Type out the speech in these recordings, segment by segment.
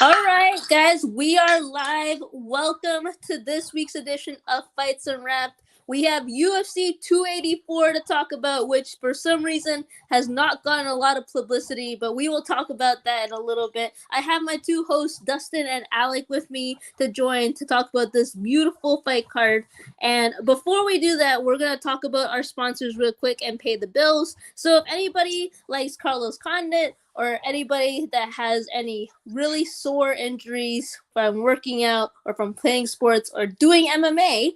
All right, guys, we are live. Welcome to this week's edition of Fights Unwrapped. We have UFC 284 to talk about, which for some reason has not gotten a lot of publicity, but we will talk about that in a little bit. I have my two hosts, Dustin and Alec, with me to join to talk about this beautiful fight card. And before we do that, we're going to talk about our sponsors real quick and pay the bills. So if anybody likes Carlos Condit, or anybody that has any really sore injuries from working out or from playing sports or doing MMA,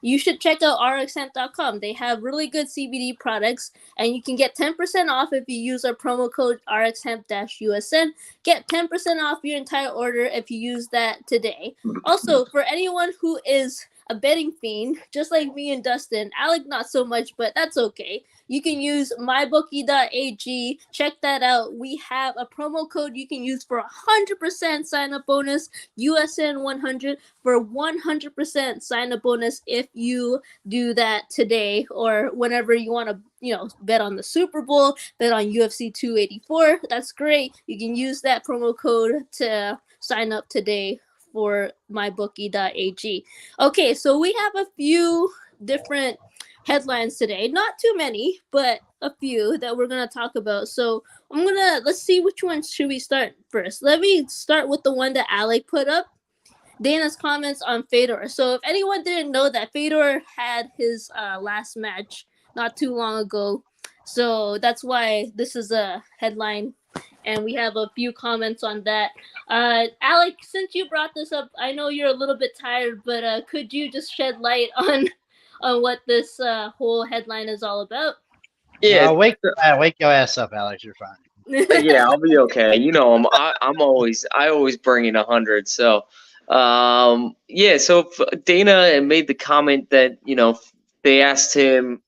you should check out rxhemp.com. They have really good CBD products, and you can get 10% off if you use our promo code rxhemp-usn. Get 10% off your entire order if you use that today. Also, for anyone who is a betting fiend, just like me and Dustin, Alec not so much, but that's okay. You can use mybookie.ag. Check that out. We have a promo code you can use for 100% sign-up bonus, USN100 for 100% sign-up bonus if you do that today or whenever you want to, bet on the Super Bowl, bet on UFC 284. That's great. You can use that promo code to sign up today for mybookie.ag. Okay, so we have a few different headlines today. Not too many, but a few that we're going to talk about. So let's see which one should we start first. Let me start with the one that Alec put up. Dana's comments on Fedor. So if anyone didn't know that, Fedor had his last match not too long ago. So that's why this is a headline. And we have a few comments on that. Alec, since you brought this up, I know you're a little bit tired, but could you just shed light on what this whole headline is all about? Yeah, wake your ass up, Alex. You're fine. Yeah, I'll be okay. I always bring in 100. So, So Dana made the comment that they asked him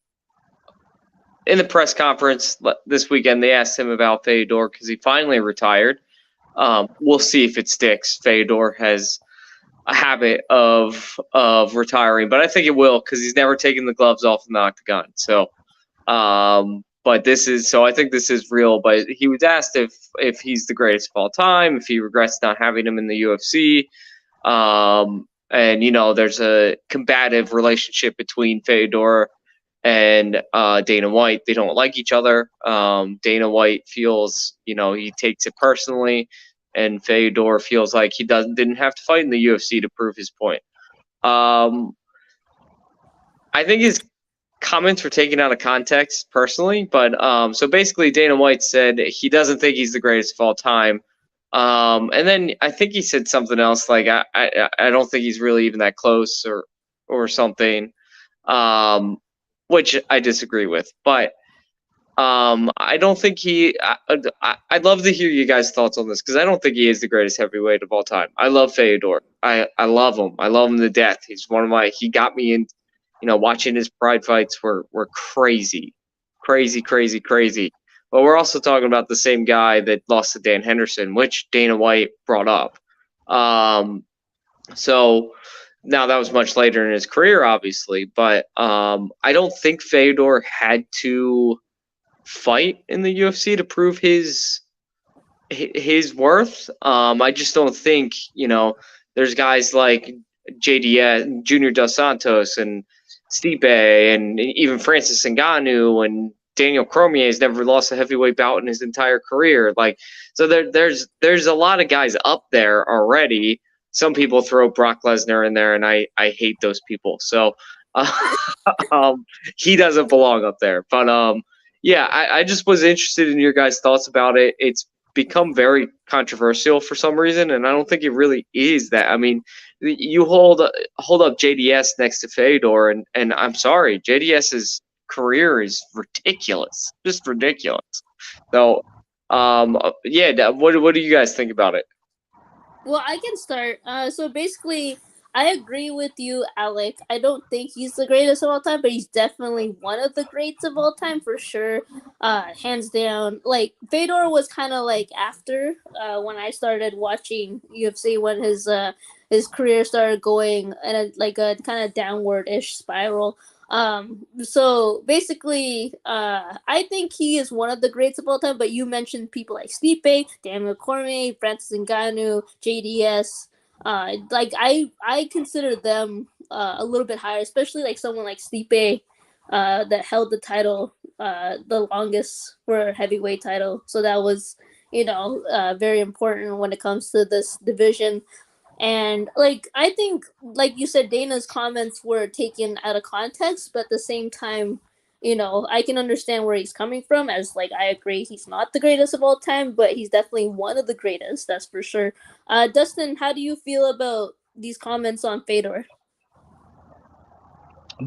in the press conference this weekend. They asked him about Fedor because he finally retired. We'll see if it sticks. Fedor has a habit of retiring, but I think it will because he's never taken the gloves off in the octagon. So, but I think this is real. But he was asked if he's the greatest of all time, if he regrets not having him in the UFC. There's a combative relationship between Fedor and Dana White. They don't like each other. Dana White feels, he takes it personally, and Fedor feels like he didn't have to fight in the UFC to prove his point. I think his comments were taken out of context personally, but so basically Dana White said he doesn't think he's the greatest of all time. And then I think he said something else like I don't think he's really even that close or something, which I disagree with. But I don't think I'd love to hear you guys' thoughts on this because I don't think he is the greatest heavyweight of all time. I love Fedor. I love him. I love him to death. He's he got me in, watching his pride fights were crazy. But we're also talking about the same guy that lost to Dan Henderson, which Dana White brought up. So now that was much later in his career, obviously, but I don't think Fedor had to fight in the UFC to prove his worth. I just don't think, there's guys like JDS, Junior Dos Santos, and Stipe, and even Francis Ngannou, and Daniel Cormier has never lost a heavyweight bout in his entire career. So there's a lot of guys up there already. Some people throw Brock Lesnar in there, and I hate those people. So he doesn't belong up there. But I just was interested in your guys' thoughts about it. It's become very controversial for some reason, and I don't think it really is that. I mean, you hold up JDS next to Fedor, and I'm sorry, JDS's career is ridiculous, just ridiculous. So, what do you guys think about it? Well, I can start. So basically, I agree with you, Alec. I don't think he's the greatest of all time, but he's definitely one of the greats of all time for sure. Hands down. Like Fedor was kind of like after when I started watching UFC when his career started going in a kind of downward-ish spiral. So basically, I think he is one of the greats of all time. But you mentioned people like Stipe, Daniel Cormier, Francis Ngannou, JDS. Like I consider them a little bit higher, especially like someone like Stipe, that held the title the longest for a heavyweight title. So that was very important when it comes to this division. And like I think, like you said, Dana's comments were taken out of context, but at the same time, I can understand where he's coming from. As like I agree, he's not the greatest of all time, but he's definitely one of the greatest. That's for sure. Dustin, how do you feel about these comments on Fedor?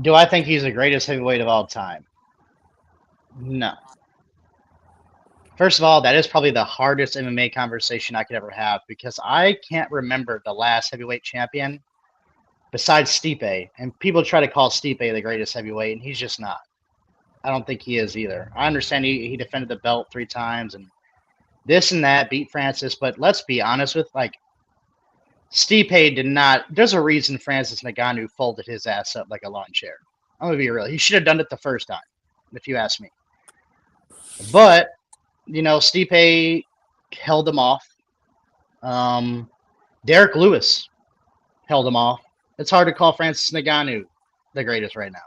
Do I think he's the greatest heavyweight of all time? No. First of all, that is probably the hardest MMA conversation I could ever have because I can't remember the last heavyweight champion besides Stipe. And people try to call Stipe the greatest heavyweight, and he's just not. I don't think he is either. I understand he defended the belt 3 times and this and that, beat Francis, but let's be honest with, like, Stipe did not. There's a reason Francis Ngannou folded his ass up like a lawn chair. I'm going to be real. He should have done it the first time, if you ask me. But Stipe held him off. Derek Lewis held him off. It's hard to call Francis Ngannou the greatest right now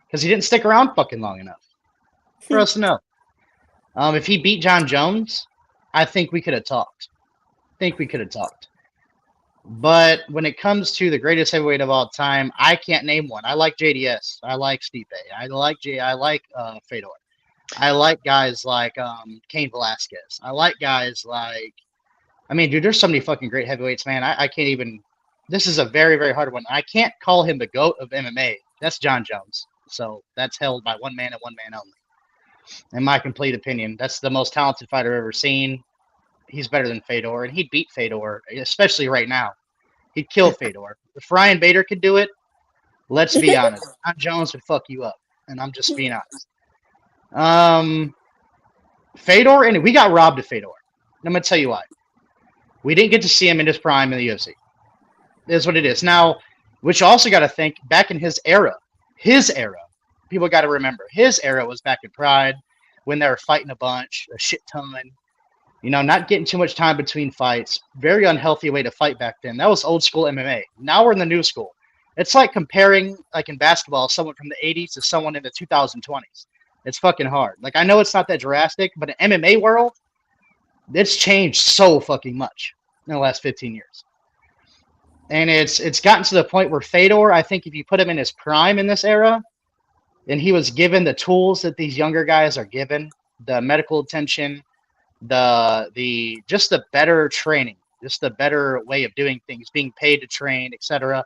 because he didn't stick around fucking long enough for us to know. If he beat John Jones, I think we could have talked. But when it comes to the greatest heavyweight of all time, I can't name one. I like JDS. I like Stipe. I like Fedor. I like guys like Cain Velasquez. I like guys like, dude, there's so many fucking great heavyweights, man. I can't even. This is a very, very hard one. I can't call him the GOAT of MMA. That's John Jones. So that's held by one man and one man only. In my complete opinion, that's the most talented fighter I've ever seen. He's better than Fedor, and he'd beat Fedor, especially right now. He'd kill Fedor. If Ryan Bader could do it, let's be honest. John Jones would fuck you up, and I'm just being honest. Fedor, and we got robbed of Fedor. I'm going to tell you why. We didn't get to see him in his prime in the UFC. That's what it is. Now, which you also got to think, back in his era, people got to remember, his era was back in Pride when they were fighting a bunch, a shit ton, not getting too much time between fights. Very unhealthy way to fight back then. That was old school MMA. Now we're in the new school. It's like comparing, like in basketball, someone from the 80s to someone in the 2020s. It's fucking hard. Like, I know it's not that drastic, but in MMA world, it's changed so fucking much in the last 15 years. And it's gotten to the point where Fedor, I think if you put him in his prime in this era, and he was given the tools that these younger guys are given, the medical attention, just the better training, just the better way of doing things, being paid to train, etc.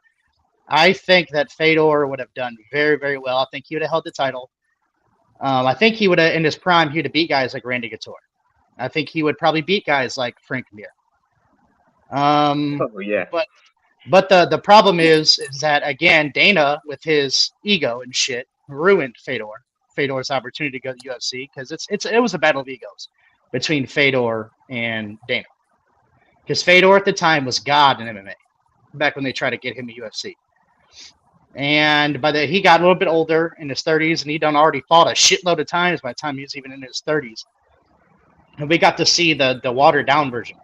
I think that Fedor would have done very, very well. I think he would have held the title. I think he would have, in his prime, he would have beat guys like Randy Couture. I think he would probably beat guys like Frank Mir. Oh yeah. But the problem is that, again, Dana, with his ego and shit, ruined Fedor's opportunity to go to the UFC because it was a battle of egos between Fedor and Dana. Because Fedor at the time was God in MMA, back when they tried to get him to UFC. And he got a little bit older in his 30s, and he'd already fought a shitload of times by the time he was even in his 30s. And we got to see the watered down version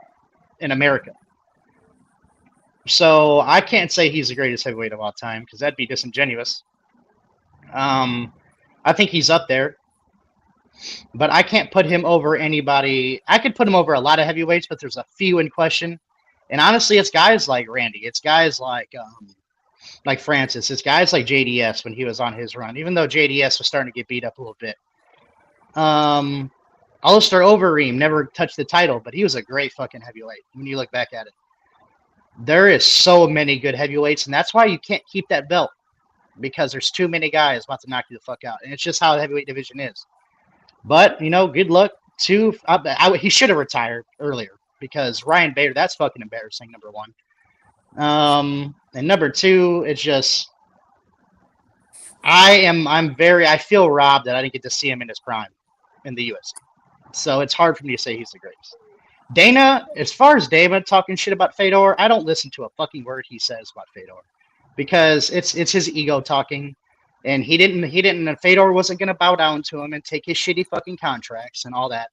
in America. So I can't say he's the greatest heavyweight of all time because that'd be disingenuous. I think he's up there, but I can't put him over anybody. I could put him over a lot of heavyweights, but there's a few in question. And honestly, it's guys like Randy. It's guys like Francis. It's guys like JDS when he was on his run, even though JDS was starting to get beat up a little bit. Alistair Overeem never touched the title, but he was a great fucking heavyweight when you look back at it. There is so many good heavyweights, and that's why you can't keep that belt, because there's too many guys about to knock you the fuck out. And it's just how the heavyweight division is. But, good luck to he should have retired earlier, because Ryan Bader, that's fucking embarrassing, number one. And number two, it's just I feel robbed that I didn't get to see him in his prime in the UFC. So it's hard for me to say he's the greatest. Dana, as far as Dana talking shit about Fedor, I don't listen to a fucking word he says about Fedor because it's his ego talking. And and Fedor wasn't gonna bow down to him and take his shitty fucking contracts and all that.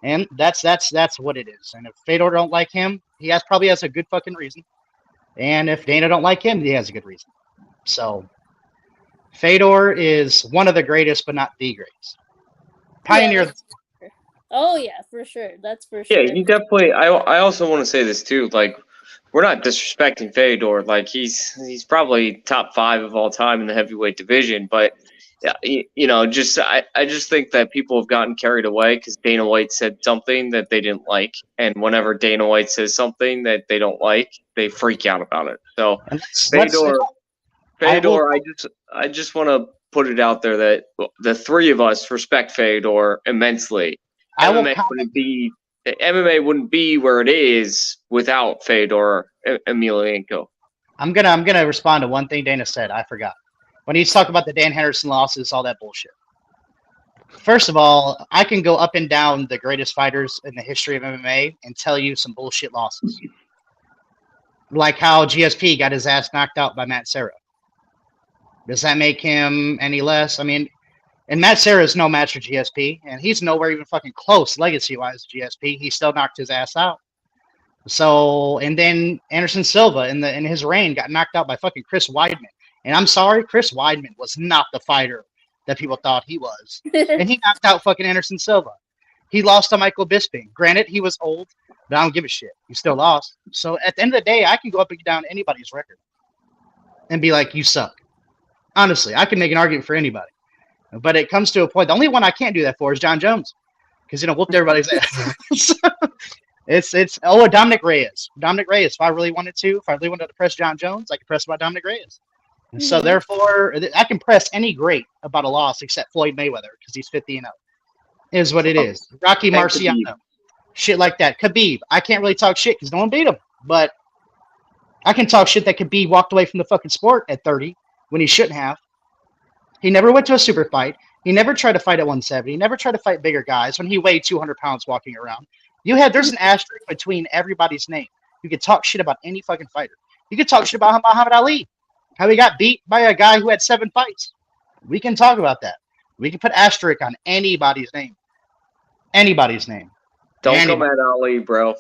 And that's what it is. And if Fedor don't like him, he probably has a good fucking reason. And if Dana don't like him, he has a good reason. So Fedor is one of the greatest, but not the greatest. Pioneer. Yeah, oh yeah, for sure. That's for sure. Yeah, he definitely. I also want to say this too. Like, we're not disrespecting Fedor. Like, he's probably top 5 of all time in the heavyweight division. But just I just think that people have gotten carried away because Dana White said something that they didn't like, and whenever Dana White says something that they don't like, they freak out about it. So Fedor, I just want to put it out there that the 3 of us respect Fedor immensely. MMA wouldn't be where it is without Fedor Emelianenko. I'm gonna respond to one thing Dana said. I forgot when he's talking about the Dan Henderson losses, all that bullshit. First of all, I can go up and down the greatest fighters in the history of MMA and tell you some bullshit losses, like how GSP got his ass knocked out by Matt Serra. Does that make him any less? I mean, and Matt Serra is no match for GSP, and he's nowhere even fucking close legacy-wise to GSP. He still knocked his ass out. So, and then Anderson Silva in his reign got knocked out by fucking Chris Weidman. And I'm sorry, Chris Weidman was not the fighter that people thought he was. And he knocked out fucking Anderson Silva. He lost to Michael Bisping. Granted, he was old, but I don't give a shit. He still lost. So at the end of the day, I can go up and down anybody's record and be like, you suck. Honestly, I can make an argument for anybody. But it comes to a point. The only one I can't do that for is John Jones, because whooped everybody's ass. it's Dominic Reyes. Dominic Reyes. If I really wanted to press John Jones, I could press about Dominic Reyes. And so therefore, I can press any great about a loss except Floyd Mayweather because he's 50-0. Is what it is. Rocky Marciano, shit like that. Khabib. I can't really talk shit because no one beat him, but I can talk shit that Khabib walked away from the fucking sport at 30 when he shouldn't have. He never went to a super fight. He never tried to fight at 170. He never tried to fight bigger guys when he weighed 200 pounds walking around. There's an asterisk between everybody's name. You could talk shit about any fucking fighter. You could talk shit about Muhammad Ali, how he got beat by a guy who had 7 fights. We can talk about that. We can put asterisk on anybody's name. Anybody's name. Don't come at Ali, bro.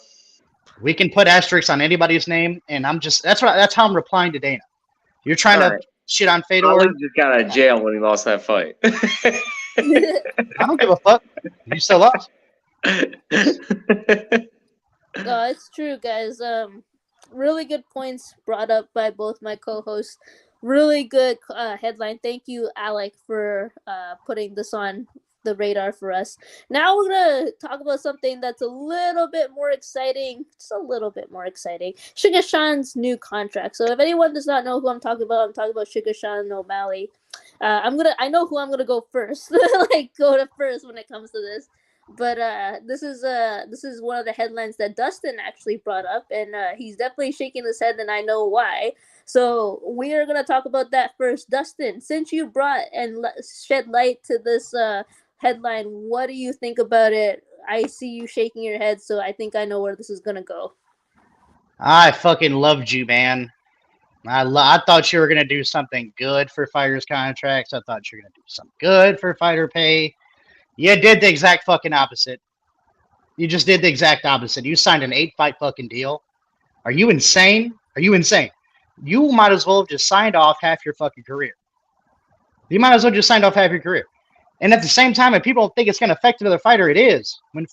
We can put asterisks on anybody's name, and that's how I'm replying to Dana. You're trying to shit on Fedor. Ali just got out of jail when he lost that fight. I don't give a fuck. You still lost. No, it's true, guys. Really good points brought up by both my co-hosts. Really good headline. Thank you, Alec, for putting this on the radar for us. Now we're gonna talk about something that's a little bit more exciting. Just a little bit more exciting. Sugar Sean's new contract. So if anyone does not know who I'm talking about Sugar Sean O'Malley. I know who I'm gonna go first. Go to first when it comes to this. But this is one of the headlines that Dustin actually brought up, and he's definitely shaking his head, and I know why. So we are gonna talk about that first. Dustin, since you brought and shed light to this headline, what do you think about it? I see you shaking your head, so I think I know where this is gonna go. I fucking loved you, man. I thought you were gonna do something good for fighters' contracts. I thought you were gonna do something good for fighter pay. You did the exact fucking opposite. You just did the exact opposite. You signed an 8-fight fucking deal. Are you insane? Are you insane? You might as well have just signed off half your fucking career. You might as well just signed off half your career. And at the same time, if people think it's going to affect another fighter, it is. When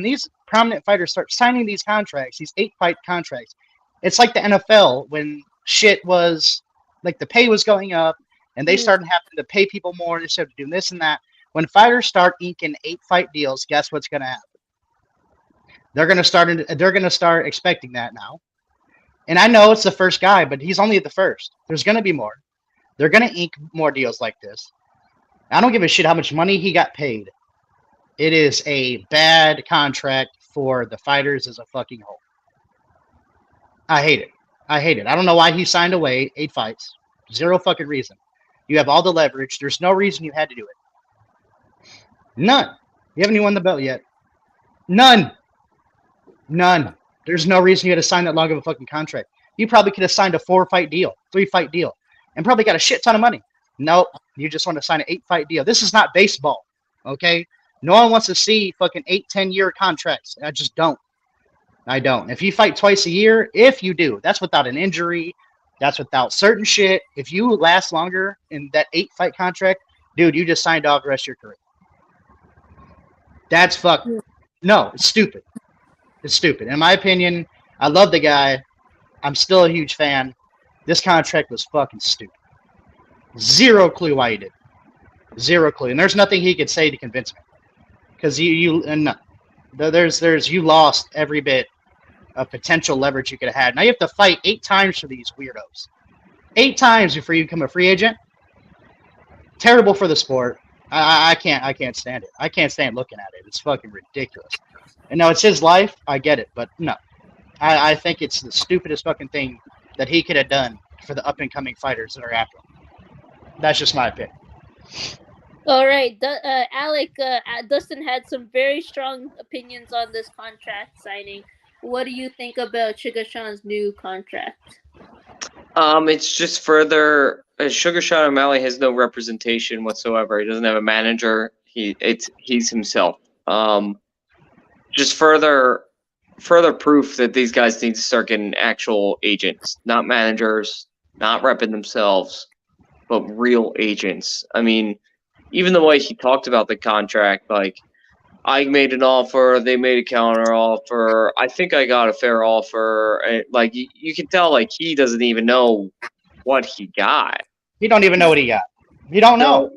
these prominent fighters start signing these contracts, these 8-fight contracts, it's like the NFL when shit was, like the pay was going up and they started having to pay people more. They started doing this and that. When fighters start inking 8-fight deals, guess what's going to happen? They're going to start expecting that now. And I know it's the first guy, but he's only the first. There's going to be more. They're going to ink more deals like this. I don't give a shit how much money he got paid. It is a bad contract for the fighters as a fucking whole. I hate it. I don't know why he signed away 8 fights. Zero fucking reason. You have all the leverage. There's no reason you had to do it. None. You haven't even won the belt yet. None. There's no reason you had to sign that long of a fucking contract. You probably could have signed a 4-fight deal, 3-fight deal, and probably got a shit ton of money. Nope. You just want to sign an 8-fight deal. This is not baseball, okay? No one wants to see fucking 8, 10-year contracts. I just don't. I don't. If you fight twice a year, if you do, that's without an injury. That's without certain shit. If you last longer in that 8-fight contract, dude, you just signed off the rest of your career. That's fuck. No, it's stupid. It's stupid. In my opinion, I love the guy. I'm still a huge fan. This contract was fucking stupid. Zero clue why he did. Zero clue. And there's nothing he could say to convince me. Because you lost every bit of potential leverage you could have had. Now you have to fight 8 times for these weirdos. 8 times before you become a free agent. Terrible for the sport. I can't stand it. I can't stand looking at it. It's fucking ridiculous. And no, it's his life. I get it, but no. I think it's the stupidest fucking thing that he could have done for the up-and-coming fighters that are after him. That's just my opinion. All right, Alec, Dustin had some very strong opinions on this contract signing. What do you think about Sugar Sean's new contract? It's just further. Sugar Sean O'Malley has no representation whatsoever. He doesn't have a manager. He's himself. Just further proof that these guys need to start getting actual agents, not managers, not repping themselves, but real agents. I mean, even the way he talked about the contract, like, I made an offer, they made a counter offer. I think I got a fair offer. And, like, you can tell, like, he doesn't even know what he got. He don't even know what he got. He don't know.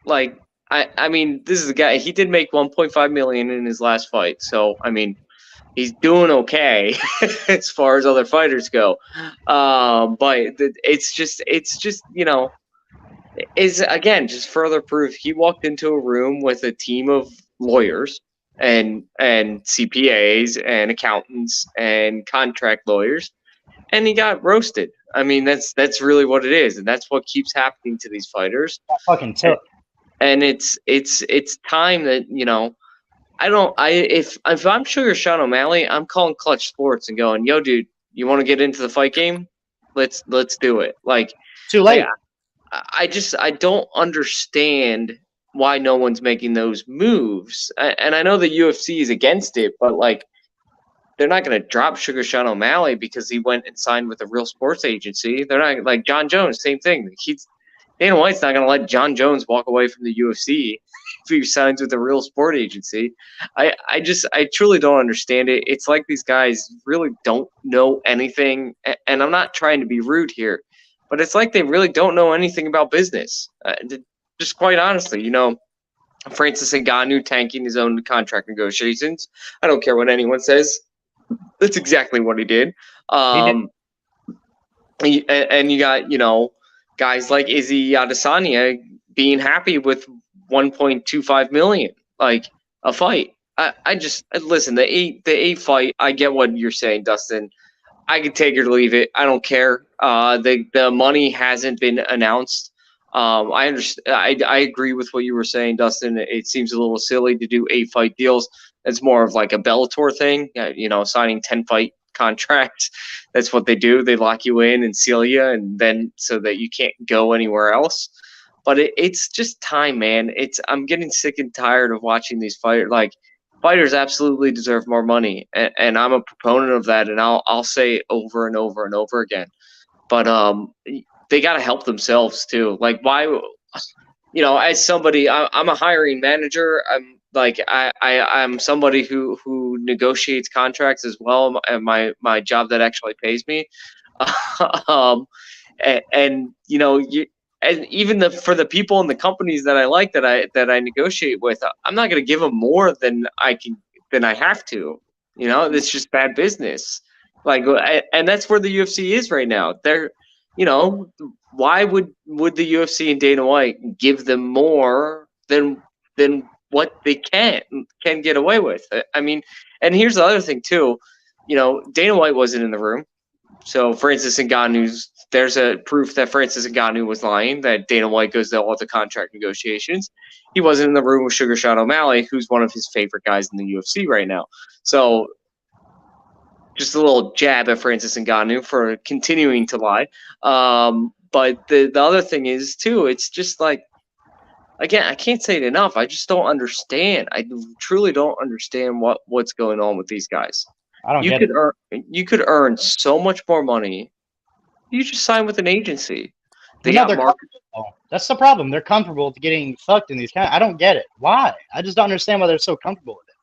Like, I mean, this is a guy. He did make $1.5 million in his last fight, so I mean, he's doing okay as far as other fighters go. But it's just is again just further proof. He walked into a room with a team of lawyers and CPAs and accountants and contract lawyers, and he got roasted. I mean, that's really what it is, and that's what keeps happening to these fighters. Fucking took. And it's time that, you know, if I'm Sugar Sean O'Malley, I'm calling Clutch Sports and going, yo, dude, you want to get into the fight game? Let's do it. Like, too late. I don't understand why no one's making those moves. And I know the UFC is against it, but like, they're not going to drop Sugar Sean O'Malley because he went and signed with a real sports agency. They're not like John Jones, same thing. Dana White's not going to let John Jones walk away from the UFC if he signs with a real sport agency. I truly don't understand it. It's like these guys really don't know anything. And I'm not trying to be rude here, but it's like they really don't know anything about business. Just quite honestly, you know, Francis Ngannou tanking his own contract negotiations. I don't care what anyone says. That's exactly what he did. And you got, you know, guys like Izzy Adesanya being happy with $1.25 million, like a fight. I just listen. The eight fight. I get what you're saying, Dustin. I could take it or leave it. I don't care. The money hasn't been announced. I understand. I agree with what you were saying, Dustin. It seems a little silly to do 8-fight deals. It's more of like a Bellator thing, you know, signing 10-fight contracts. That's what they do. They lock you in and seal you, and then so that you can't go anywhere else. But it's just time, man. I'm getting sick and tired of watching these fighters. Like, fighters absolutely deserve more money, and I'm a proponent of that, and I'll say it over and over and over again. But they got to help themselves too. Like, why? You know, as somebody, I'm a hiring manager. I'm somebody who negotiates contracts as well, and my job that actually pays me. And you know, and even for the people in the companies that I like that I negotiate with, I'm not going to give them more than I have to. You know, it's just bad business. Like, and that's where the UFC is right now. They're, you know, why would the UFC and Dana White give them more than what they can get away with? I mean, and here's the other thing too. You know, Dana White wasn't in the room, so Francis Ngannou's. There's a proof that Francis Ngannou was lying, that Dana White goes to all the contract negotiations. He wasn't in the room with Sugar Sean O'Malley, who's one of his favorite guys in the UFC right now. So just a little jab at Francis Ngannou for continuing to lie. But the other thing is too, it's just like, again, I can't say it enough. I just don't understand. I truly don't understand what's going on with these guys. I don't You get could it. you could earn so much more money. You just sign with an agency. They No, got they're market. comfortable. That's the problem. They're comfortable with getting fucked in these kind. I don't get it. Why? I just don't understand why they're so comfortable with it.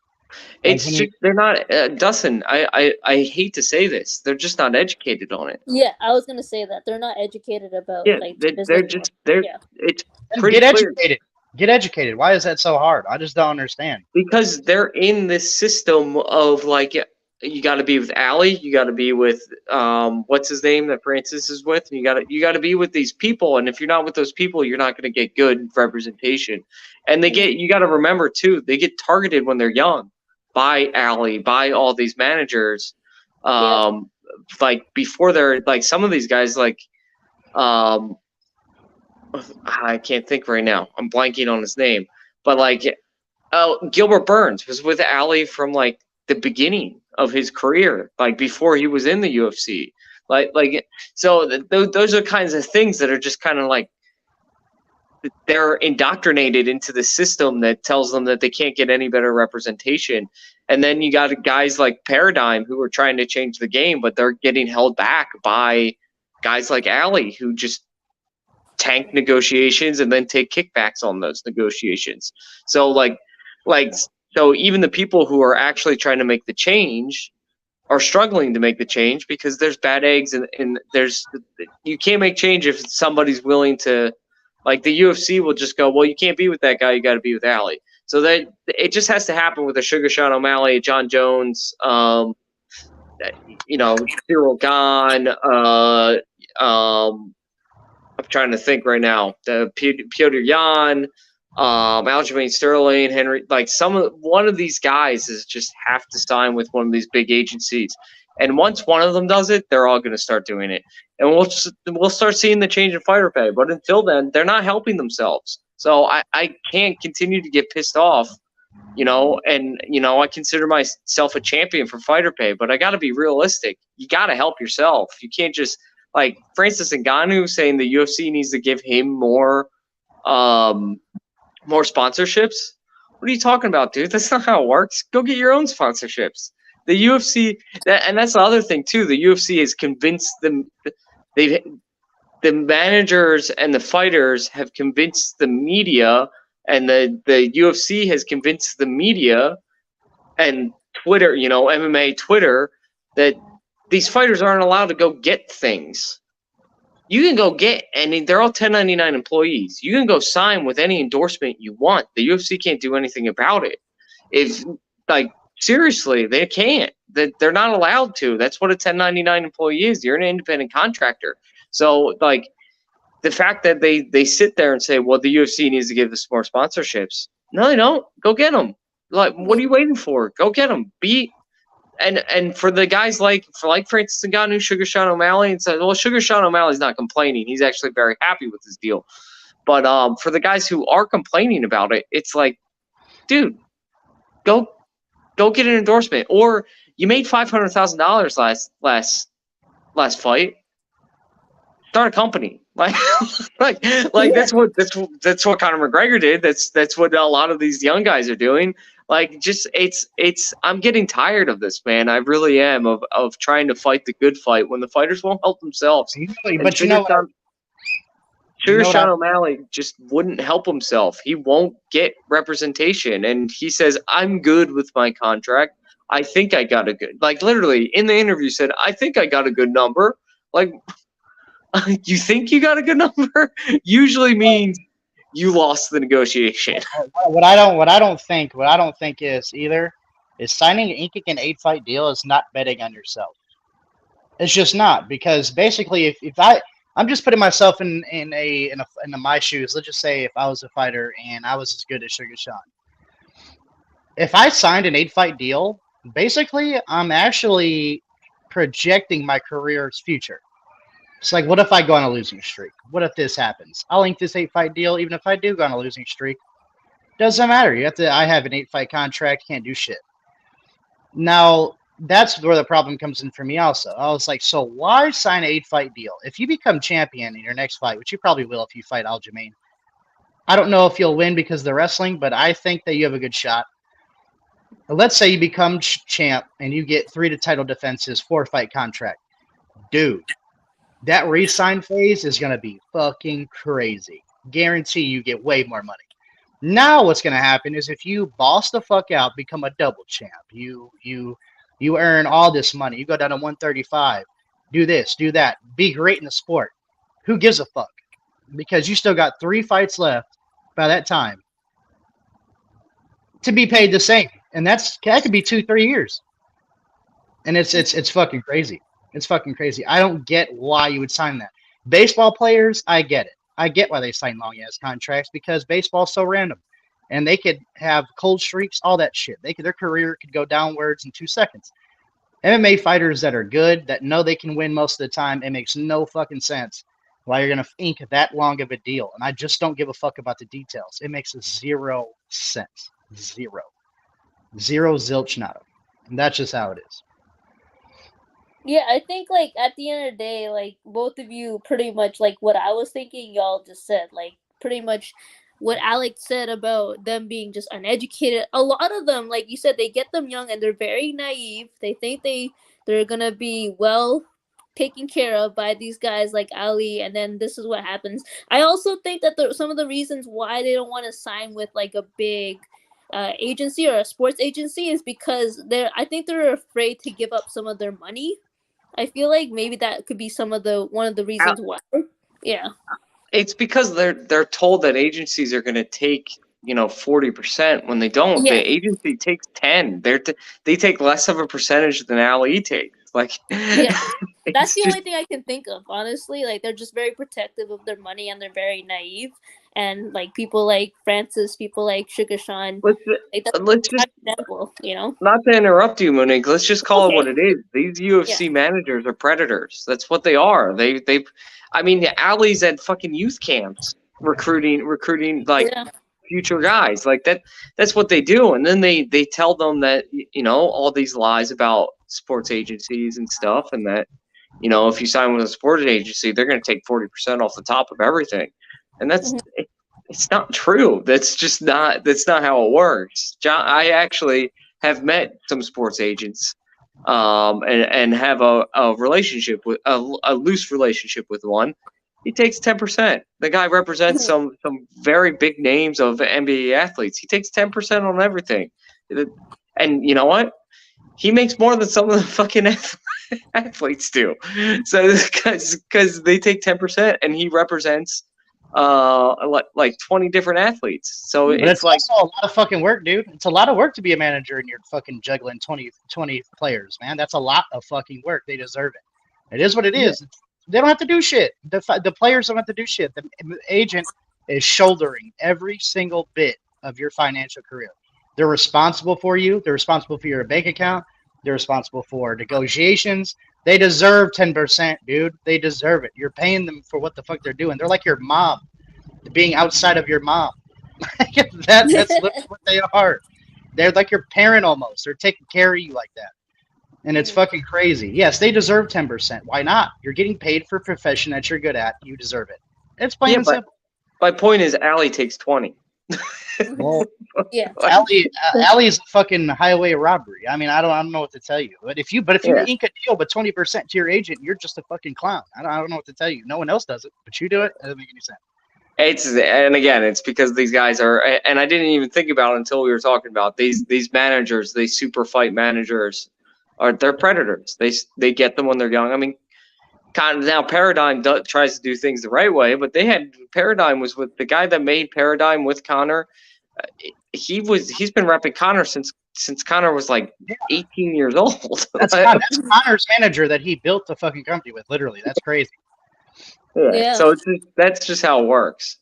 Like, It's when just they're not. Dustin, I hate to say this. They're just not educated on it. Yeah, I was gonna say that they're not educated about Yeah, like they're business. just they're. Yeah. It's and pretty get clear educated. Get educated. Why is that so hard? I just don't understand. because they're in this system of like, you got to be with Allie, you got to be with what's his name that Francis is with, and you got to be with these people, and if you're not with those people, you're not going to get good representation. And you got to remember too, they get targeted when they're young by Allie, by all these managers, like before they're like some of these guys like I can't think right now. I'm blanking on his name, but like, Gilbert Burns was with Ali from like the beginning of his career, like before he was in the UFC. So those are kinds of things that are just kind of like they're indoctrinated into the system that tells them that they can't get any better representation. And then you got guys like Paradigm who are trying to change the game, but they're getting held back by guys like Ali who just tank negotiations and then take kickbacks on those negotiations. So so even the people who are actually trying to make the change are struggling to make the change because there's bad eggs and you can't make change if somebody's willing to, like the UFC will just go, well, you can't be with that guy, you got to be with Ali. So that it just has to happen with a Sugar Sean O'Malley, John Jones, Cyril Gahn, I'm trying to think right now. The Piotr Jan, Aljamain Sterling, Henry, like one of these guys is just have to sign with one of these big agencies. And once one of them does it, they're all going to start doing it, and we'll start seeing the change in fighter pay. But until then, they're not helping themselves. So I can't continue to get pissed off, and I consider myself a champion for fighter pay, but I got to be realistic. You got to help yourself. You can't just. Like Francis Ngannou saying the UFC needs to give him more sponsorships. What are you talking about, dude? That's not how it works. Go get your own sponsorships. The UFC, and that's the other thing too. The UFC has convinced them. The managers and the fighters have convinced the media, and the UFC has convinced the media and Twitter, MMA Twitter, that these fighters aren't allowed to go get things. You can go get, and they're all 1099 employees. You can go sign with any endorsement you want. The UFC can't do anything about it. Seriously, they can't. They're not allowed to. That's what a 1099 employee is. You're an independent contractor. So, the fact that they sit there and say, well, the UFC needs to give us more sponsorships. No, they don't. Go get them. What are you waiting for? Go get them. And for the guys like Francis Ngannou, Sugar Sean O'Malley, and said, well, Sugar Sean O'Malley's not complaining. He's actually very happy with his deal. But for the guys who are complaining about it, it's like, dude, go get an endorsement. Or you made $500,000 last fight. Start a company. That's what Conor McGregor did. That's what a lot of these young guys are doing. I'm getting tired of this, man. I really am of trying to fight the good fight when the fighters won't help themselves. But Sugar Sean O'Malley just wouldn't help himself. He won't get representation, and he says, "I'm good with my contract. I think I got a good." Literally in the interview said, "I think I got a good number." You think you got a good number? Usually means you lost the negotiation. What I don't think is signing inking an 8-fight deal is not betting on yourself. It's just not, because basically if I'm just putting myself in my shoes. Let's just say if I was a fighter and I was as good as Sugar Sean. If I signed an 8-fight deal, basically I'm actually projecting my career's future. It's like, what if I go on a losing streak? What if this happens? I'll ink this 8-fight deal, even if I do go on a losing streak. Doesn't matter. I have an 8-fight contract, can't do shit. Now, that's where the problem comes in for me also. I was like, so why sign an 8-fight deal? If you become champion in your next fight, which you probably will if you fight Aljamain, I don't know if you'll win because of the wrestling, but I think that you have a good shot. Let's say you become champ and you get 3 title defenses, 4-fight contract. Dude, that re-sign phase is going to be fucking crazy. Guarantee you get way more money. Now what's going to happen is if you boss the fuck out, become a double champ, you earn all this money. You go down to 135, do this, do that, be great in the sport. Who gives a fuck? Because you still got 3 fights left by that time to be paid the same. And that could be 2-3 years. And it's fucking crazy. It's fucking crazy. I don't get why you would sign that. Baseball players, I get it. I get why they sign long ass contracts because baseball's so random. And they could have cold streaks, all that shit. Their career could go downwards in 2 seconds. MMA fighters that are good, that know they can win most of the time, it makes no fucking sense why you're going to ink that long of a deal. And I just don't give a fuck about the details. It makes 0 sense. Zero zilch nada. And that's just how it is. Yeah, I think like at the end of the day, like both of you pretty much like what I was thinking, y'all just said. Like pretty much what Alex said about them being just uneducated. A lot of them, like you said, they get them young and they're very naive. They think they're gonna be well taken care of by these guys like Ali, and then this is what happens. I also think that some of the reasons why they don't want to sign with like a big agency or a sports agency is because I think they're afraid to give up some of their money. I feel like maybe that could be one of the reasons why. Yeah. It's because they're told that agencies are going to take 40% when they don't. Yeah. The agency takes 10. They take less of a percentage than Ali takes. Like, yeah, that's the only thing I can think of. Honestly, like they're just very protective of their money and they're very naive. And like people like Francis, people like Sugar Sean, let's just example, Not to interrupt you, Monique. Let's just call it what it is. These UFC managers are predators. That's what they are. I mean, Ali's at fucking youth camps recruiting like future guys. Like that's what they do. And then they tell them that all these lies about sports agencies and stuff, and that if you sign with a sports agency, they're going to take 40% off the top of everything. And that's it's not true. That's not how it works. I actually have met some sports agents and have a relationship with a loose relationship with one. He takes 10%. The guy represents some very big names of NBA athletes. He takes 10% on everything. And you know what? He makes more than some of the fucking athletes do. So because they take 10% and he represents like 20 different athletes. So it's like also a lot of fucking work, dude. It's a lot of work to be a manager and you're fucking juggling 20 players, man. That's a lot of fucking work. They deserve it. It is what it is. They don't have to do shit. The players don't have to do shit. The agent is shouldering every single bit of your financial career. They're responsible for you. They're responsible for your bank account. They're responsible for negotiations. They deserve 10%, dude. They deserve it. You're paying them for what the fuck they're doing. They're like your mom, being outside of your mom. That's literally what they are. They're like your parent almost. They're taking care of you like that. And it's fucking crazy. Yes, they deserve 10%. Why not? You're getting paid for a profession that you're good at. You deserve it. It's plain and simple. My point is, Ali takes 20. Well, Ali's fucking highway robbery. I mean, I don't know what to tell you. But if you ink a deal with 20% to your agent, you're just a fucking clown. I don't know what to tell you. No one else does it, but you do it. It doesn't make any sense. It's because these guys are, and I didn't even think about it until we were talking about these managers, these super fight managers, they're predators. They get them when they're young. I mean, now Paradigm tries to do things the right way, but Paradigm was with the guy that made Paradigm with Conor. He's been repping Conor since Conor was like 18 years old. That's Conor's manager that he built the fucking company with. Literally, that's crazy. Yeah. So that's just how it works.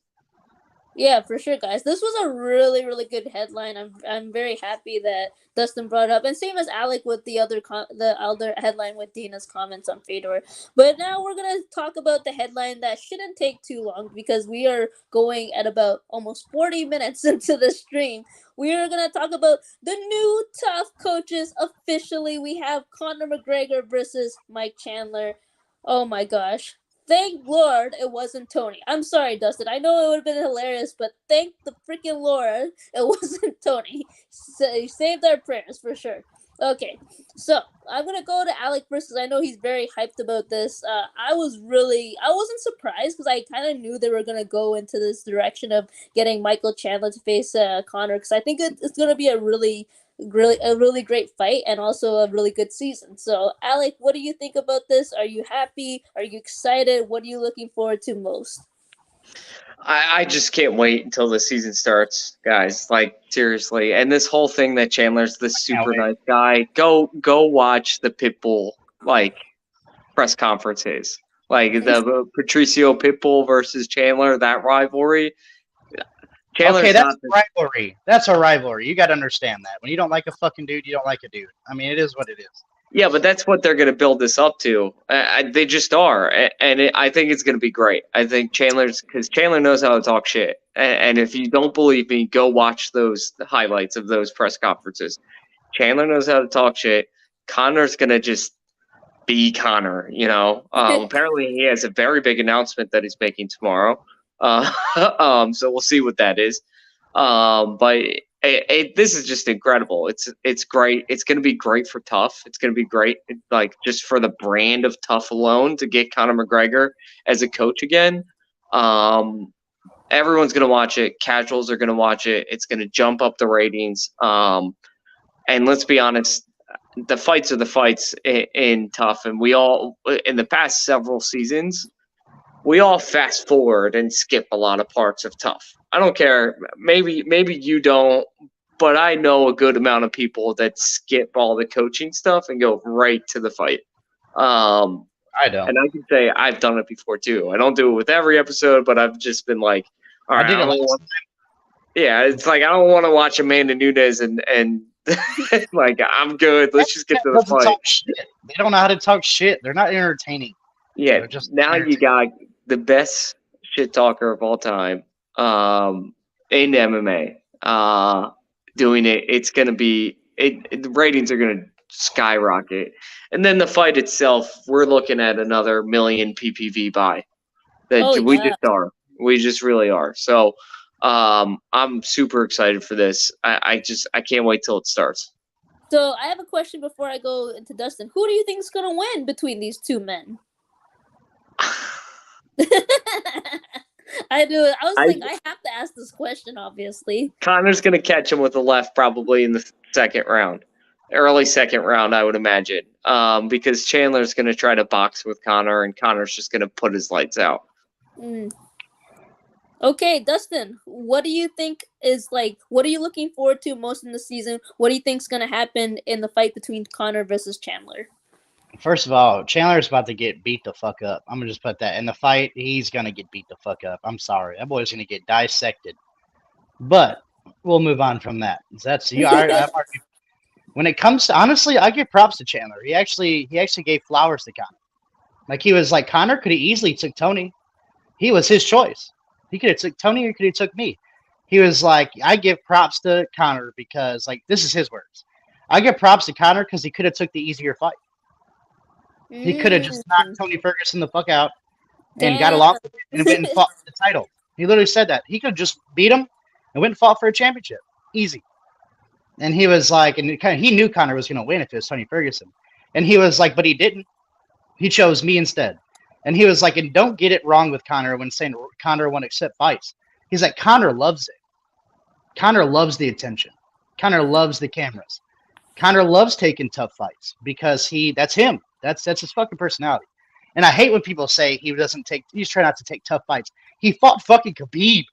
Yeah, for sure, guys. This was a really, really good headline. I'm very happy that Dustin brought it up, and same as Alec with the other headline with Dina's comments on Fedor. But now we're gonna talk about the headline that shouldn't take too long because we are going at about almost 40 minutes into the stream. We are gonna talk about the new tough coaches officially. We have Conor McGregor versus Mike Chandler. Oh my gosh. Thank Lord it wasn't Tony. I'm sorry, Dustin. I know it would have been hilarious, but thank the freaking Lord it wasn't Tony. So you saved our prayers for sure. Okay, so I'm gonna go to Alec versus. I know he's very hyped about this. I wasn't surprised because I kind of knew they were gonna go into this direction of getting Michael Chandler to face Conor because I think it's gonna be a really great fight and also a really good season. So, Alec, what do you think about this? Are you happy? Are you excited? What are you looking forward to most? I just can't wait until the season starts, guys. Like seriously. And this whole thing that Chandler's this super nice guy. Go watch the Pitbull like press conferences. Like the Patricio Pitbull versus Chandler, that rivalry. Okay, that's a rivalry. That's a rivalry. You got to understand that. When you don't like a fucking dude, you don't like a dude. I mean, it is what it is. Yeah, but that's what they're going to build this up to. They just are, and I think it's going to be great. I think because Chandler knows how to talk shit. And if you don't believe me, go watch those highlights of those press conferences. Chandler knows how to talk shit. Conor's going to just be Conor, you know. Apparently, he has a very big announcement that he's making tomorrow. So we'll see what that is. But this is just incredible. It's great. It's going to be great for Tough. It's going to be great, like just for the brand of Tough alone to get Conor McGregor as a coach again. Everyone's going to watch it. Casuals are going to watch it. It's going to jump up the ratings. And let's be honest, the fights are the fights in Tough, and we all in the past several seasons. We all fast forward and skip a lot of parts of Tough. I don't care. Maybe you don't, but I know a good amount of people that skip all the coaching stuff and go right to the fight. I don't. And I can say I've done it before too. I don't do it with every episode, but I've just been like, all right. Yeah, it's like I don't want to watch Amanda Nunes and like I'm good. Let's just get to the fight. They don't know how to talk shit. They're not entertaining. Yeah, just now you got the best shit talker of all time in MMA doing it. It's going to be the ratings are going to skyrocket. And then the fight itself, we're looking at another million PPV buy. We just really are. So I'm super excited for this. I can't wait till it starts. So I have a question before I go into Dustin. Who do you think is going to win between these two men? I have to ask this question, obviously. Conor's going to catch him with the left probably in the second round. Early second round, I would imagine. Because Chandler's going to try to box with Conor, and Conor's just going to put his lights out. Okay, Dustin, what do you think what are you looking forward to most in the season? What do you think is going to happen in the fight between Conor versus Chandler? First of all, Chandler's about to get beat the fuck up. I'm going to just put that. In the fight, he's going to get beat the fuck up. I'm sorry. That boy's going to get dissected. But we'll move on from that. That's you. When it comes to, honestly, I give props to Chandler. He actually gave flowers to Conor. Like, he was like, Conor could have easily took Tony. He was his choice. He could have took Tony or could have took me. He was like, I give props to Conor because, like, this is his words. I give props to Conor because he could have took the easier fight. He could have just knocked Tony Ferguson the fuck out and got along with it and went and fought for the title. He literally said that. He could have just beat him and went and fought for a championship. Easy. And he was like, and he knew Conor was going to win if it was Tony Ferguson. And he was like, but he didn't. He chose me instead. And he was like, and don't get it wrong with Conor when saying Conor won't accept fights. He's like, Conor loves it. Conor loves the attention. Conor loves the cameras. Conor loves taking tough fights because that's him. That's his fucking personality. And I hate when people say he's trying not to take tough fights. He fought fucking Khabib.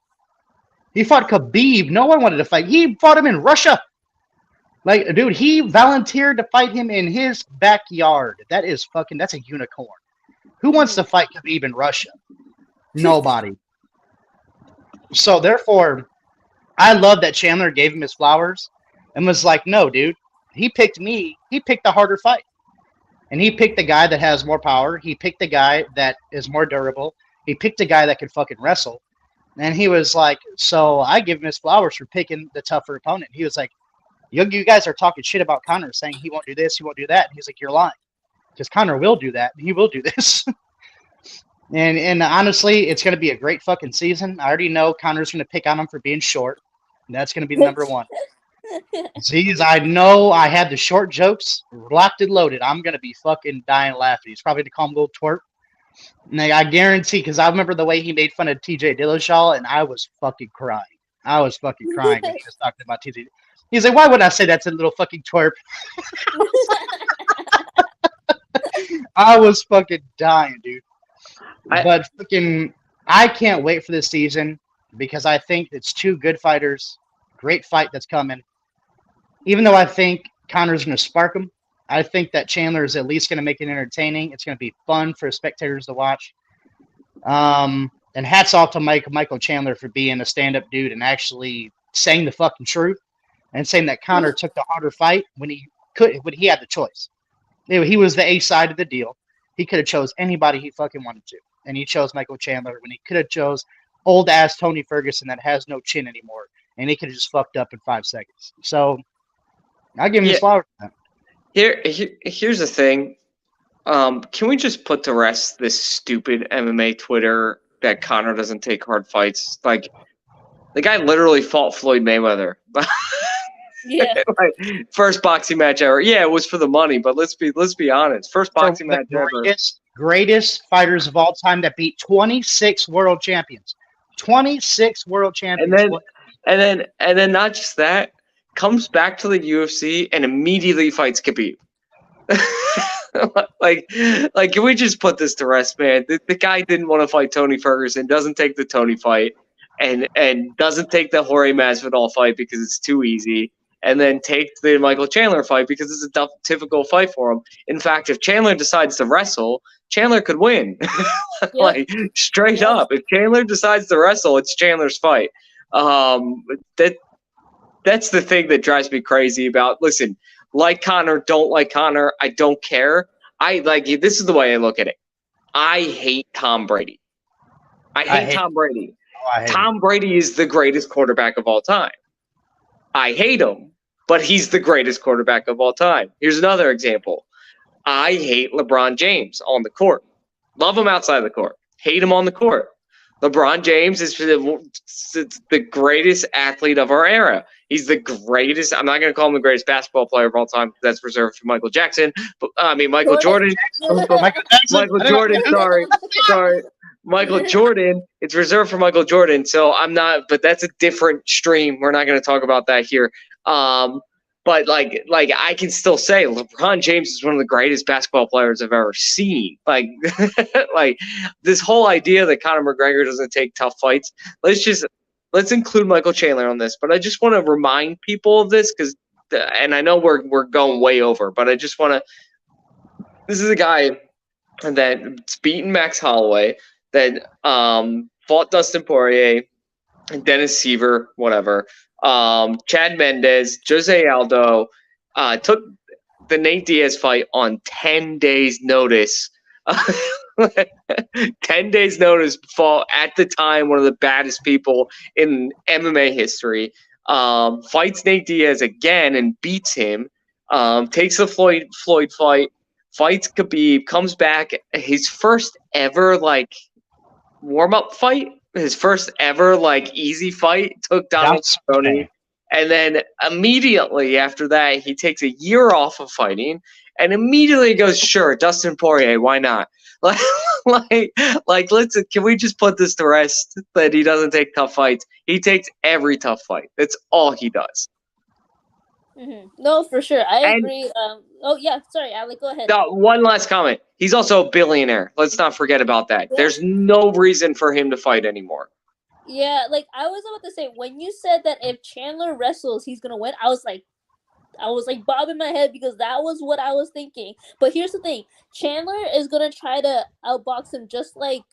He fought Khabib. No one wanted to fight. He fought him in Russia. Like, dude, he volunteered to fight him in his backyard. That's a unicorn. Who wants to fight Khabib in Russia? Nobody. So therefore, I love that Chandler gave him his flowers and was like, no, dude, he picked me. He picked the harder fight. And he picked the guy that has more power. He picked the guy that is more durable. He picked a guy that can fucking wrestle. And he was like, so I give him his flowers for picking the tougher opponent. He was like, you guys are talking shit about Conor, saying he won't do this, he won't do that. And he's like, you're lying. Because Conor will do that. And he will do this. And honestly, it's going to be a great fucking season. I already know Conor's going to pick on him for being short. And that's going to be number one. Jeez, I know I had the short jokes locked and loaded. I'm going to be fucking dying laughing. He's probably going to call him a little twerp. And I guarantee, because I remember the way he made fun of TJ Dillashaw, and I was fucking crying. I was fucking crying when he was talking about TJ. He's like, why would I say that's a little fucking twerp? I was fucking dying, dude. But fucking, I can't wait for this season because I think it's two good fighters. Great fight that's coming. Even though I think Conor's going to spark him, I think that Chandler is at least going to make it entertaining. It's going to be fun for spectators to watch. And hats off to Michael Chandler for being a stand-up dude and actually saying the fucking truth and saying that Conor took the harder fight when he had the choice. He was the A side of the deal. He could have chose anybody he fucking wanted to, and he chose Michael Chandler when he could have chose old ass Tony Ferguson that has no chin anymore, and he could have just fucked up in 5 seconds. So I'll give him his flowers. Here's the thing. Can we just put to rest this stupid MMA Twitter that Conor doesn't take hard fights? Like, the guy literally fought Floyd Mayweather. Yeah. Like, first boxing match ever. Yeah, it was for the money, but let's be honest. First boxing match ever. Greatest fighters of all time that beat 26 world champions. 26 world champions. And then not just that, comes back to the UFC and immediately fights Khabib. like, can we just put this to rest, man? The guy didn't want to fight Tony Ferguson, doesn't take the Tony fight, and doesn't take the Jorge Masvidal fight because it's too easy, and then takes the Michael Chandler fight because it's a difficult fight for him. In fact, if Chandler decides to wrestle, Chandler could win. Like, straight up. If Chandler decides to wrestle, it's Chandler's fight. That's the thing that drives me crazy about. Listen, like Conor, don't like Conor, I don't care. This is the way I look at it. I hate Tom Brady. I hate Tom Brady. Tom Brady is the greatest quarterback of all time. I hate him, but he's the greatest quarterback of all time. Here's another example. I hate LeBron James on the court. Love him outside the court. Hate him on the court. LeBron James is the greatest athlete of our era. He's the greatest. I'm not going to call him the greatest basketball player of all time because that's reserved for Michael Jackson. But Michael Jordan. Michael Jordan. Sorry. Michael Jordan. It's reserved for Michael Jordan. So I'm not. But that's a different stream. We're not going to talk about that here. But like I can still say LeBron James is one of the greatest basketball players I've ever seen. Like like this whole idea that Conor McGregor doesn't take tough fights. Let's include Michael Chandler on this. But I just want to remind people of this because, and I know we're going way over, but I just want to. This is a guy that's beaten Max Holloway, that fought Dustin Poirier, Dennis Seaver, whatever. Chad Mendes, Jose Aldo, took the Nate Diaz fight on 10 days notice. 10 days notice, fought at the time one of the baddest people in MMA history. Fights Nate Diaz again and beats him. Takes the Floyd fight, fights Khabib, comes back, his first ever warm-up fight. His first ever easy fight, took Donald Cerrone, and then immediately after that he takes a year off of fighting, and immediately goes, sure, Dustin Poirier, why not? Can we just put this to rest that he doesn't take tough fights? He takes every tough fight. That's all he does. Mm-hmm. No, for sure, I agree. Oh yeah, sorry, Alec, go ahead. One last comment. He's also a billionaire. Let's not forget about that. Yeah. There's no reason for him to fight anymore. Yeah, I was about to say, when you said that if Chandler wrestles, he's gonna win, I was bobbing my head because that was what I was thinking. But here's the thing: Chandler is gonna try to outbox him, just like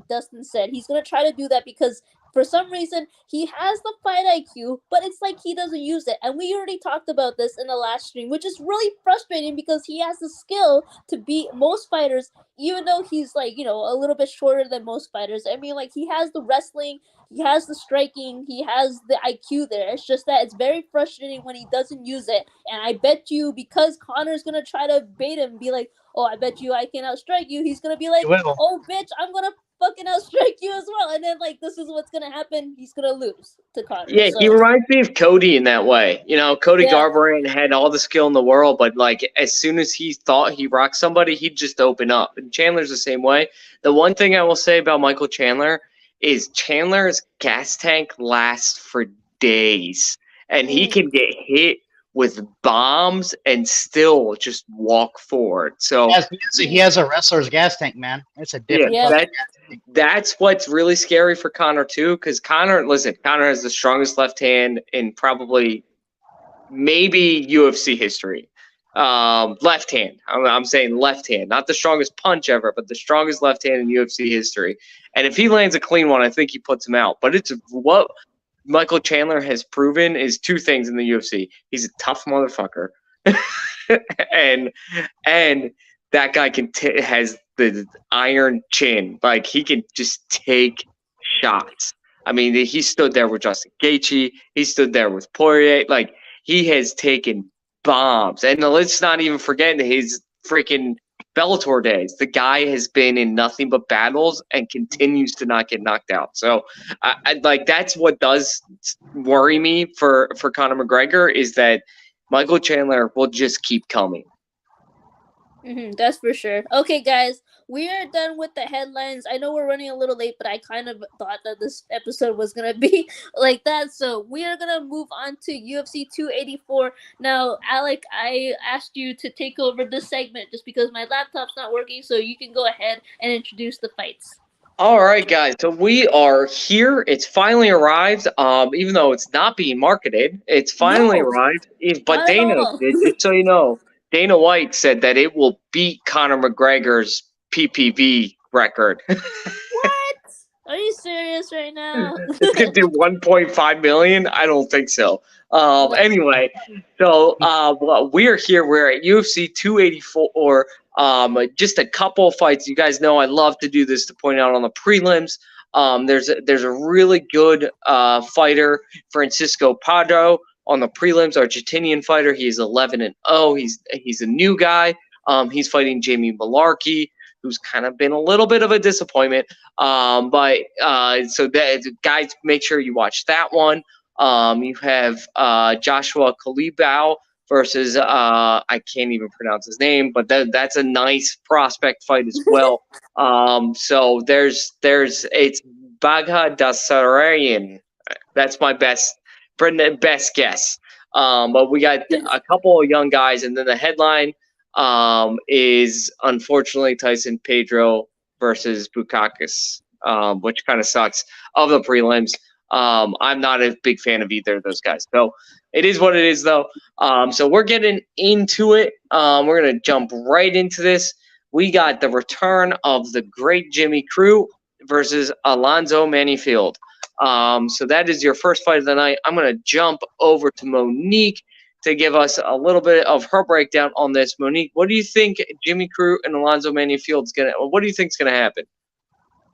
Dustin said. He's gonna try to do that because for some reason he has the fight IQ, but it's like he doesn't use it. And we already talked about this in the last stream, which is really frustrating because he has the skill to beat most fighters, even though he's like, a little bit shorter than most fighters. I mean, like, he has the wrestling, he has the striking, he has the IQ there. It's just that it's very frustrating when he doesn't use it. And I bet you, because Connor's gonna try to bait him, be like, oh, I bet you I can outstrike you, he's gonna be like, He will. oh, bitch, I'm gonna fucking outstrike you as well. And then, like, this is what's gonna happen. He's gonna lose to Connor. Yeah, So, he reminds me of Cody in that way. Cody Yeah. Garbrandt had all the skill in the world, but like as soon as he thought he rocked somebody, he'd just open up. And Chandler's the same way. The one thing I will say about Michael Chandler is Chandler's gas tank lasts for days, and he can get hit with bombs and still just walk forward. So He has a wrestler's gas tank, man. It's a different. Yeah. fucking- that's what's really scary for Connor too, because Connor has the strongest left hand in probably maybe UFC history. Left hand. I'm saying left hand, not the strongest punch ever, but the strongest left hand in UFC history. And if he lands a clean one, I think he puts him out. But it's what Michael Chandler has proven is two things in the UFC. He's a tough motherfucker, and that guy has the iron chin. Like, he can just take shots. I mean, he stood there with Justin Gaethje. He stood there with Poirier. Like, he has taken bombs. And let's not even forget his freaking Bellator days. The guy has been in nothing but battles and continues to not get knocked out. So, I like, that's what does worry me for Conor McGregor, is that Michael Chandler will just keep coming. That's for sure. Okay, guys, we are done with the headlines. I know we're running a little late, but I kind of thought that this episode was going to be like that. So we are going to move on to UFC 284. Now, Alec, I asked you to take over this segment just because my laptop's not working, so you can go ahead and introduce the fights. All right, guys. So we are here. It's finally arrived. Even though it's not being marketed, it's finally arrived. But Not at Dana, all. just so you know, Dana White said that it will beat Conor McGregor's PPV record. What? Are you serious right now? It's gonna do 1.5 million. I don't think so. Anyway, so we're here. We're at UFC 284. Just a couple of fights. You guys know I love to do this to point out on the prelims. There's a really good fighter, Francisco Prado, on the prelims, Argentinian fighter. He's 11-0. He's a new guy. He's fighting Jamie Malarkey, who's kind of been a little bit of a disappointment. So that, guys, make sure you watch that one. You have Joshua Kalibau versus I can't even pronounce his name, but that's a nice prospect fight as well. So there's it's Bagha Dasarian. That's my best guess. But we got a couple of young guys, and then the headline is unfortunately Tyson Pedro versus Bukakis, which kind of sucks, of the prelims. I'm not a big fan of either of those guys. So it is what it is, though. So we're getting into it. We're going to jump right into this. We got the return of the great Jimmy Crute versus Alonzo Menifield. So that is your first fight of the night. I'm going to jump over to Monique to give us a little bit of her breakdown on this. Monique, what do you think Jimmy Crute and Alonzo Menifield is going to – what do you think is going to happen?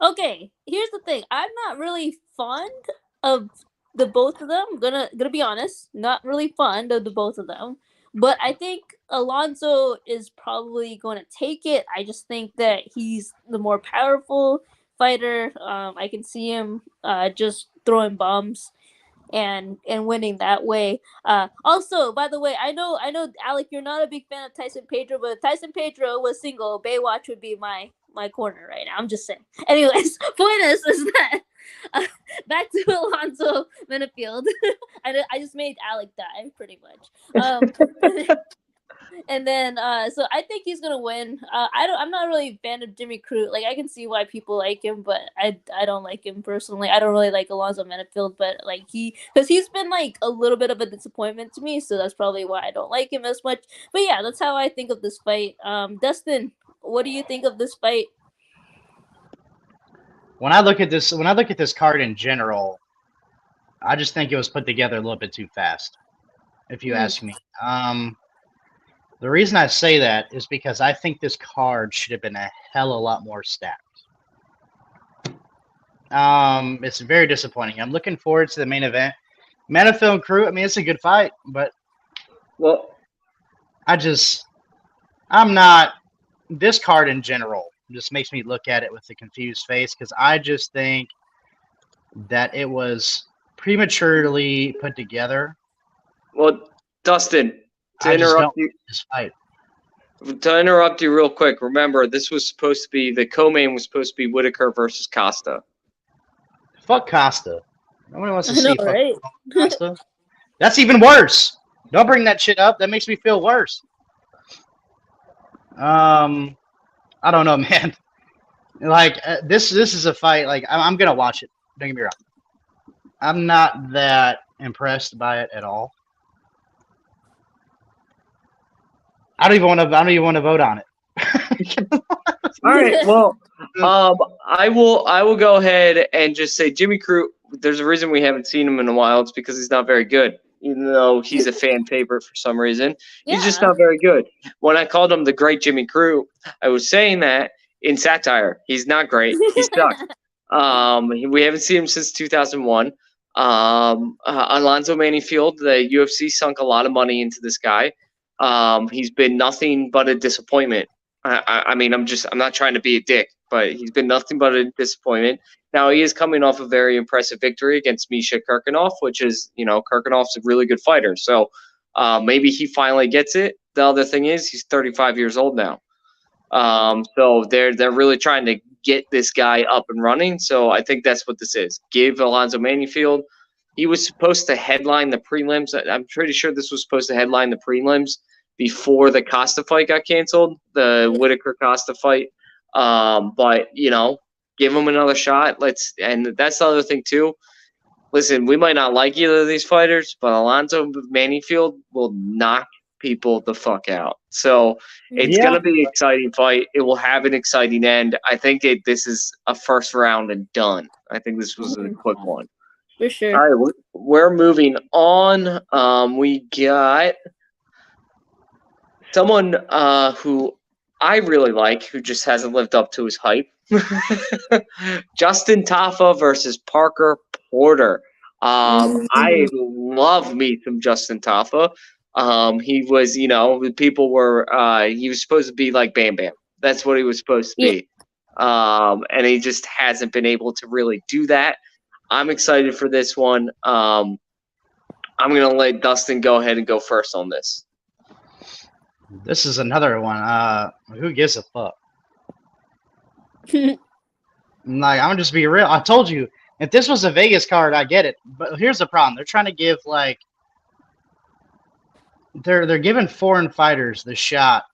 Okay, here's the thing. I'm not really fond of the both of them. Gonna be honest, not really fond of the both of them. But I think Alonzo is probably going to take it. I just think that he's the more powerful fighter. I can see him just throwing bombs and winning that way. Also, by the way, I know, Alec, you're not a big fan of Tyson Pedro, but if Tyson Pedro was single, Baywatch would be my corner right now. I'm just saying. Anyways, point is that back to Alonzo Menifield. I just made Alec die pretty much. And then, so I think he's gonna win. I'm not really a fan of Jimmy Crute. Like, I can see why people like him, but I don't like him personally. I don't really like Alonzo Menifield, but like because he's been like a little bit of a disappointment to me, so that's probably why I don't like him as much. But yeah, that's how I think of this fight. Dustin, what do you think of this fight? when I look at this card in general, I just think it was put together a little bit too fast, if you ask me. The reason I say that is because I think this card should have been a hell of a lot more stacked. It's very disappointing. I'm looking forward to the main event. Manafil and Crew, I mean, it's a good fight, but Well, I'm not. This card in general just makes me look at it with a confused face because I just think that it was prematurely put together. well, Dustin, to I just interrupt don't you, this fight. to interrupt you real quick. Remember, this was supposed to be the co-main was supposed to be Whitaker versus Costa. Fuck Costa. Nobody wants to I see know, fuck right? Costa. That's even worse. Don't bring that shit up. That makes me feel worse. I don't know, man. Like this is a fight. Like I'm gonna watch it. Don't get me wrong. I'm not that impressed by it at all. I don't even want to vote on it. All right. Well, I will go ahead and just say Jimmy Crute. There's a reason we haven't seen him in a while. It's because he's not very good. Even though he's a fan favorite for some reason, he's just not very good. When I called him the great Jimmy Crute, I was saying that in satire. He's not great. He sucks. We haven't seen him since 2001. Alonzo Manifield, the UFC sunk a lot of money into this guy. He's been nothing but a disappointment. I mean, I'm not trying to be a dick, but he's been nothing but a disappointment. Now he is coming off a very impressive victory against Misha Kirkunov, which is, Kirkunov's a really good fighter. So maybe he finally gets it. The other thing is he's 35 years old now. So they're really trying to get this guy up and running. So I think that's what this is. Give Alonzo Manifield. He was supposed to headline the prelims. I'm pretty sure this was supposed to headline the prelims before the Costa fight got canceled, the Whitaker Costa fight. But give him another shot. And that's the other thing too. Listen, we might not like either of these fighters, but Alonzo Manifield will knock people the fuck out. So it's going to be an exciting fight. It will have an exciting end. I think this is a first round and done. I think this was a quick one. For sure. All right, we're moving on. We got someone who I really like, who just hasn't lived up to his hype. Justin Tafa versus Parker Porter. I love me some Justin Tafa. He was, people were, he was supposed to be like Bam Bam. That's what he was supposed to be. And he just hasn't been able to really do that. I'm excited for this one. I'm going to let Dustin go ahead and go first on this. This is another one. Who gives a fuck? Like, I'm gonna just be real. I told you, if this was a Vegas card, I get it. But here's the problem: they're trying to give they're giving foreign fighters the shot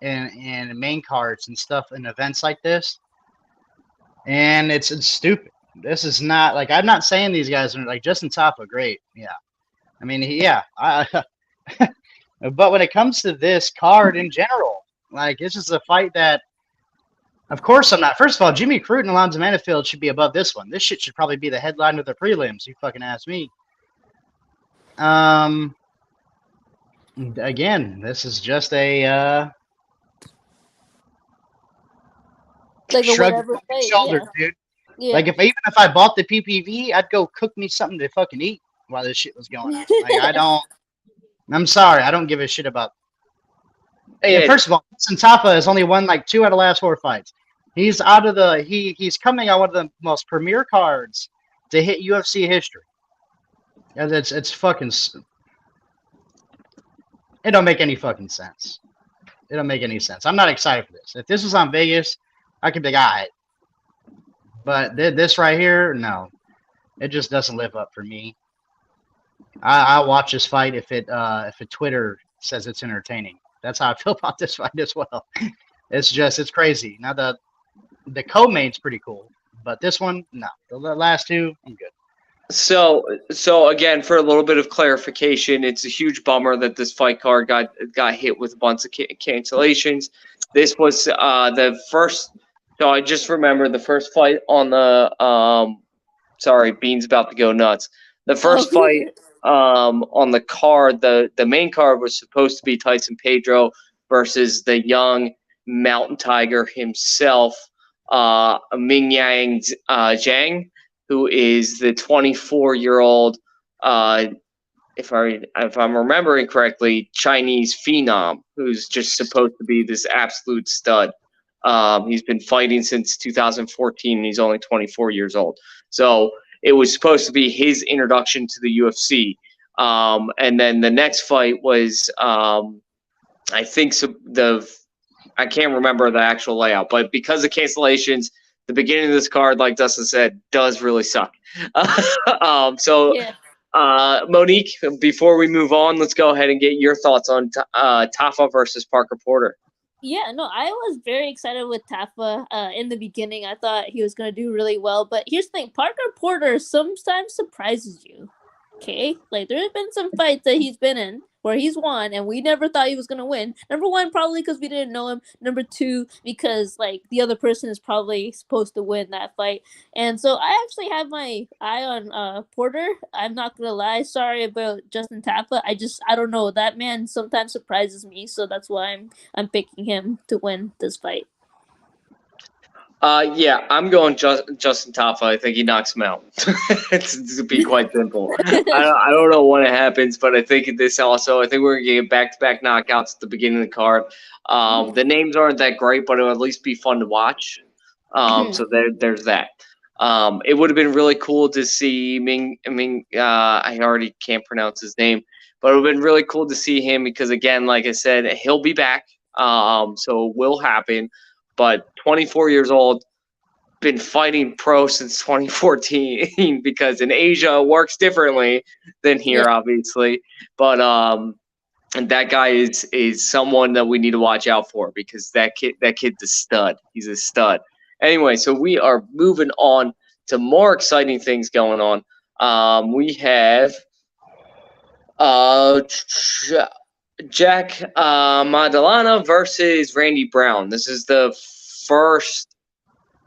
in main cards and stuff in events like this, and it's stupid. This is not I'm not saying these guys are like Justin Tafa, great, yeah. I mean, but when it comes to this card in general, this is a fight that, of course, I'm not. First of all, Jimmy Crute and Alonzo Manifield should be above this one. This shit should probably be the headline of the prelims. You fucking ask me. Again, this is just a shrug your shoulders, dude. Yeah. Even if I bought the PPV, I'd go cook me something to fucking eat while this shit was going on. I'm sorry, I don't give a shit about. Hey, first of all, Justin Tafa has only won 2 out of the last 4 fights. He's out of he's coming out one of the most premier cards to hit UFC history. And it's fucking. It don't make any fucking sense. It don't make any sense. I'm not excited for this. If this was on Vegas, I could be all right. But this right here, no, it just doesn't live up for me. I'll watch this fight if Twitter says it's entertaining. That's how I feel about this fight as well. It's crazy. Now the co-main's pretty cool, but this one, no. The last 2, I'm good. So again, for a little bit of clarification, it's a huge bummer that this fight card got hit with a bunch of cancellations. This was the first So I just remember the first fight on the sorry, Bean's about to go nuts. The first fight on the card, the main card was supposed to be Tyson Pedro versus the young mountain tiger himself, Ming Yang Zhang, who is the 24-year-old, if I'm remembering correctly, Chinese phenom who's just supposed to be this absolute stud. He's been fighting since 2014, and he's only 24 years old. So it was supposed to be his introduction to the UFC. And then the next fight was, I think, I can't remember the actual layout, but because of cancellations, the beginning of this card, like Dustin said, does really suck. Monique, before we move on, let's go ahead and get your thoughts on Tafa versus Parker Porter. Yeah, no, I was very excited with Tafa in the beginning. I thought he was going to do really well. But here's the thing. Parker Porter sometimes surprises you. Okay? Like, there have been some fights that he's been in where he's won, and we never thought he was going to win. Number one, probably because we didn't know him. Number two, because, like, the other person is probably supposed to win that fight. And so I actually have my eye on Porter. I'm not going to lie. Sorry about Justin Tafa. I don't know. That man sometimes surprises me, so that's why I'm picking him to win this fight. Yeah, I'm going Justin Tafa. I think he knocks him out. To be quite simple. I don't know when it happens, but I think we're going to get back-to-back knockouts at the beginning of the card. The names aren't that great, but it'll at least be fun to watch. So there's that. It would have been really cool to see Ming. I already can't pronounce his name, but it would have been really cool to see him because, again, like I said, he'll be back. So it will happen. But 24 years old, been fighting pro since 2014 because in Asia it works differently than here, obviously. But and that guy is someone that we need to watch out for because that kid's a stud. He's a stud. Anyway, so we are moving on to more exciting things going on. We have Jack Maddalena versus Randy Brown. This is the first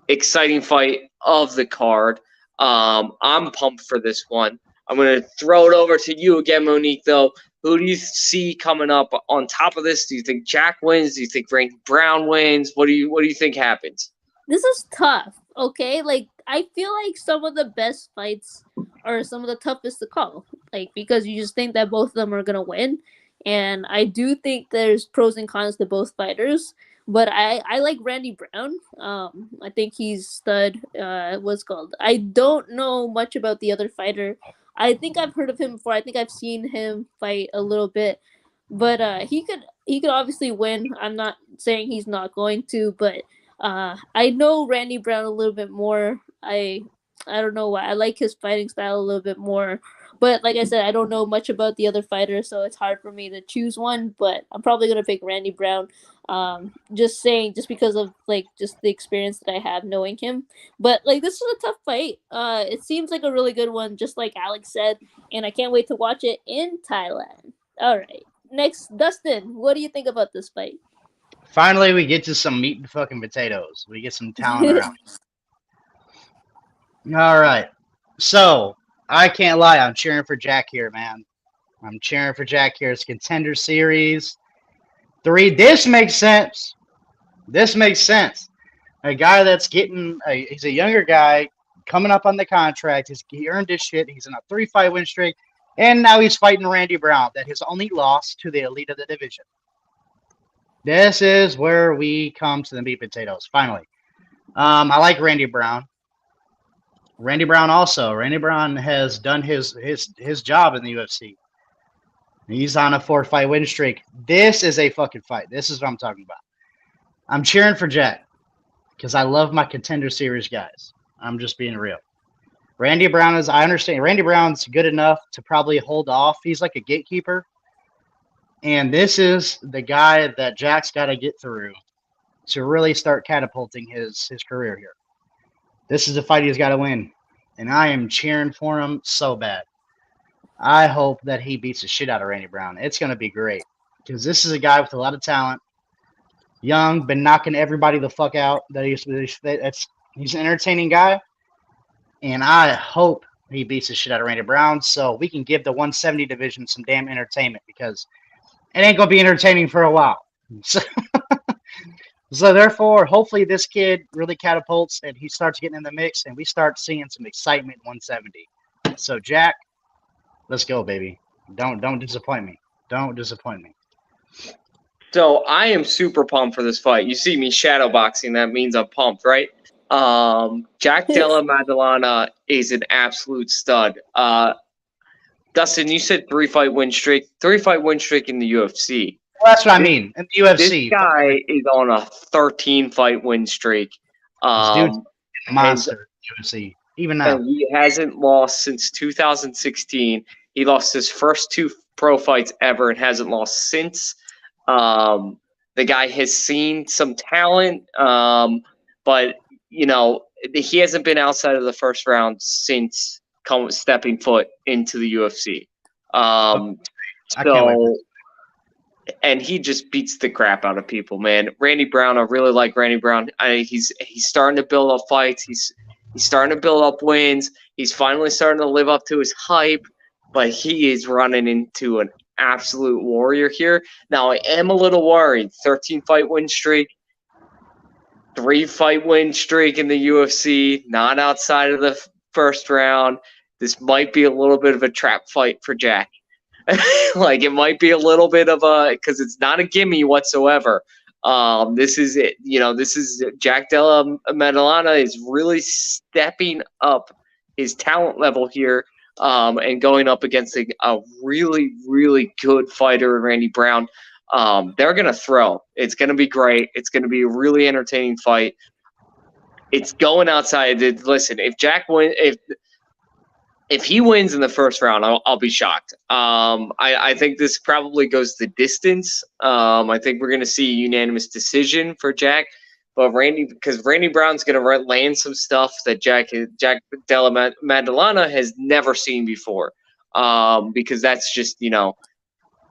exciting fight of the card. I'm pumped for this one. I'm going to throw it over to you again, Monique, though. Who do you see coming up on top of this? Do you think Jack wins? Do you think Randy Brown wins? What do you think happens? This is tough, okay? Like, I feel like some of the best fights are some of the toughest to call, like, because you just think that both of them are going to win. And I do think there's pros and cons to both fighters, but I like Randy Brown. I think he's stud. What's called? I don't know much about the other fighter. I think I've heard of him before. I think I've seen him fight a little bit, but he could obviously win. I'm not saying he's not going to, but I know Randy Brown a little bit more. I don't know why. I like his fighting style a little bit more. But like I said, I don't know much about the other fighters, so it's hard for me to choose one. But I'm probably gonna pick Randy Brown. Just because of just the experience that I have knowing him. But this is a tough fight. It seems like a really good one, just like Alex said, and I can't wait to watch it in Thailand. All right, next, Dustin, what do you think about this fight? Finally, we get to some meat and fucking potatoes. We get some talent around. All right, so. I can't lie. I'm cheering for Jack here, man. I'm cheering for Jack here. It's Contender Series 3. This makes sense. This makes sense. A guy that's he's a younger guy coming up on the contract. He earned his shit. He's in a 3-fight win streak. And now he's fighting Randy Brown, that his only loss to the elite of the division. This is where we come to the meat potatoes, finally. I like Randy Brown. Randy Brown has done his job in the UFC. He's on a 4-fight win streak. This is a fucking fight. This is what I'm talking about. I'm cheering for Jack because I love my Contender Series guys. I'm just being real. I understand Randy Brown's good enough to probably hold off. He's like a gatekeeper. And this is the guy that Jack's got to get through to really start catapulting his career here. This is the fight he's got to win, and I am cheering for him so bad. I hope that he beats the shit out of Randy Brown. It's going to be great because this is a guy with a lot of talent. Young, been knocking everybody the fuck out. He's an entertaining guy, and I hope he beats the shit out of Randy Brown so we can give the 170 division some damn entertainment because it ain't gonna be entertaining for a while. So therefore, hopefully this kid really catapults and he starts getting in the mix and we start seeing some excitement 170. So Jack, let's go, baby. Don't disappoint me. Don't disappoint me. So I am super pumped for this fight. You see me shadowboxing, that means I'm pumped, right? Jack Della Maddalena is an absolute stud. Dustin, you said 3-fight win streak. 3-fight win streak in the UFC. Well, that's what I mean. In the UFC. This guy is on a 13-fight win streak. This dude's a monster. UFC. Even now. And he hasn't lost since 2016. He lost his first 2 pro fights ever and hasn't lost since. The guy has seen some talent, but you know he hasn't been outside of the first round since stepping foot into the UFC. And he just beats the crap out of people, man. Randy Brown, I really like Randy Brown. He's starting to build up fights. He's starting to build up wins. He's finally starting to live up to his hype, but he is running into an absolute warrior here. Now, I am a little worried. 13-fight win streak, 3-fight win streak in the UFC, not outside of the first round. This might be a little bit of a trap fight for Jack. Like, it might be a little bit of a, because it's not a gimme whatsoever. This is it. You know, this is Jack Della Maddalena is really stepping up his talent level here, and going up against a really, really good fighter, Randy Brown. They're gonna throw. It's gonna be great. It's gonna be a really entertaining fight. It's going outside. Listen, if Jack if he wins in the first round, I'll be shocked. I think this probably goes the distance. I think we're going to see a unanimous decision for Jack. But because Randy Brown's going to land some stuff that Jack Della Maddalena has never seen before. Because that's just, you know,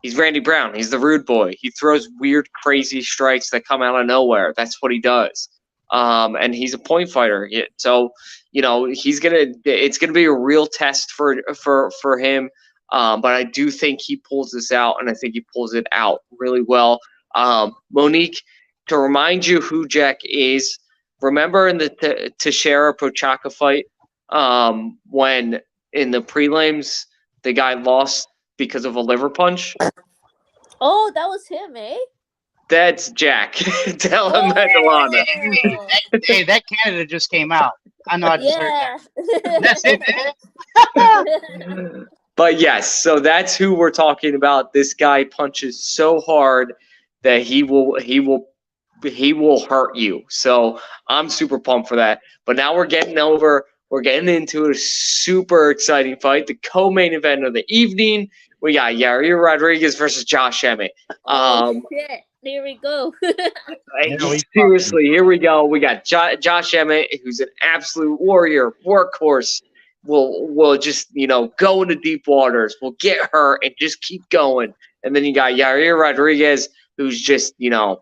he's Randy Brown. He's the rude boy. He throws weird, crazy strikes that come out of nowhere. That's what he does. And he's a point fighter. So, you know, it's gonna be a real test for him. But I do think he pulls this out, and I think he pulls it out really well. Monique, to remind you who Jack is, remember in the Teixeira Prochaska fight, when in the prelims the guy lost because of a liver punch? Oh, that was him, eh? That's Jack Della Maddalena. Hey, that candidate just came out. I know I just heard that. That's it, man. But yes, so that's who we're talking about. This guy punches so hard that he will hurt you. So I'm super pumped for that. But now we're getting into a super exciting fight, the co-main event of the evening. We got Yair Rodriguez versus Josh Emmett. Shit. Here we go. Seriously, here we go. We got Josh Emmett, who's an absolute warrior, workhorse. We'll just, you know, go into deep waters. We'll get hurt and just keep going. And then you got Yair Rodriguez, who's just, you know,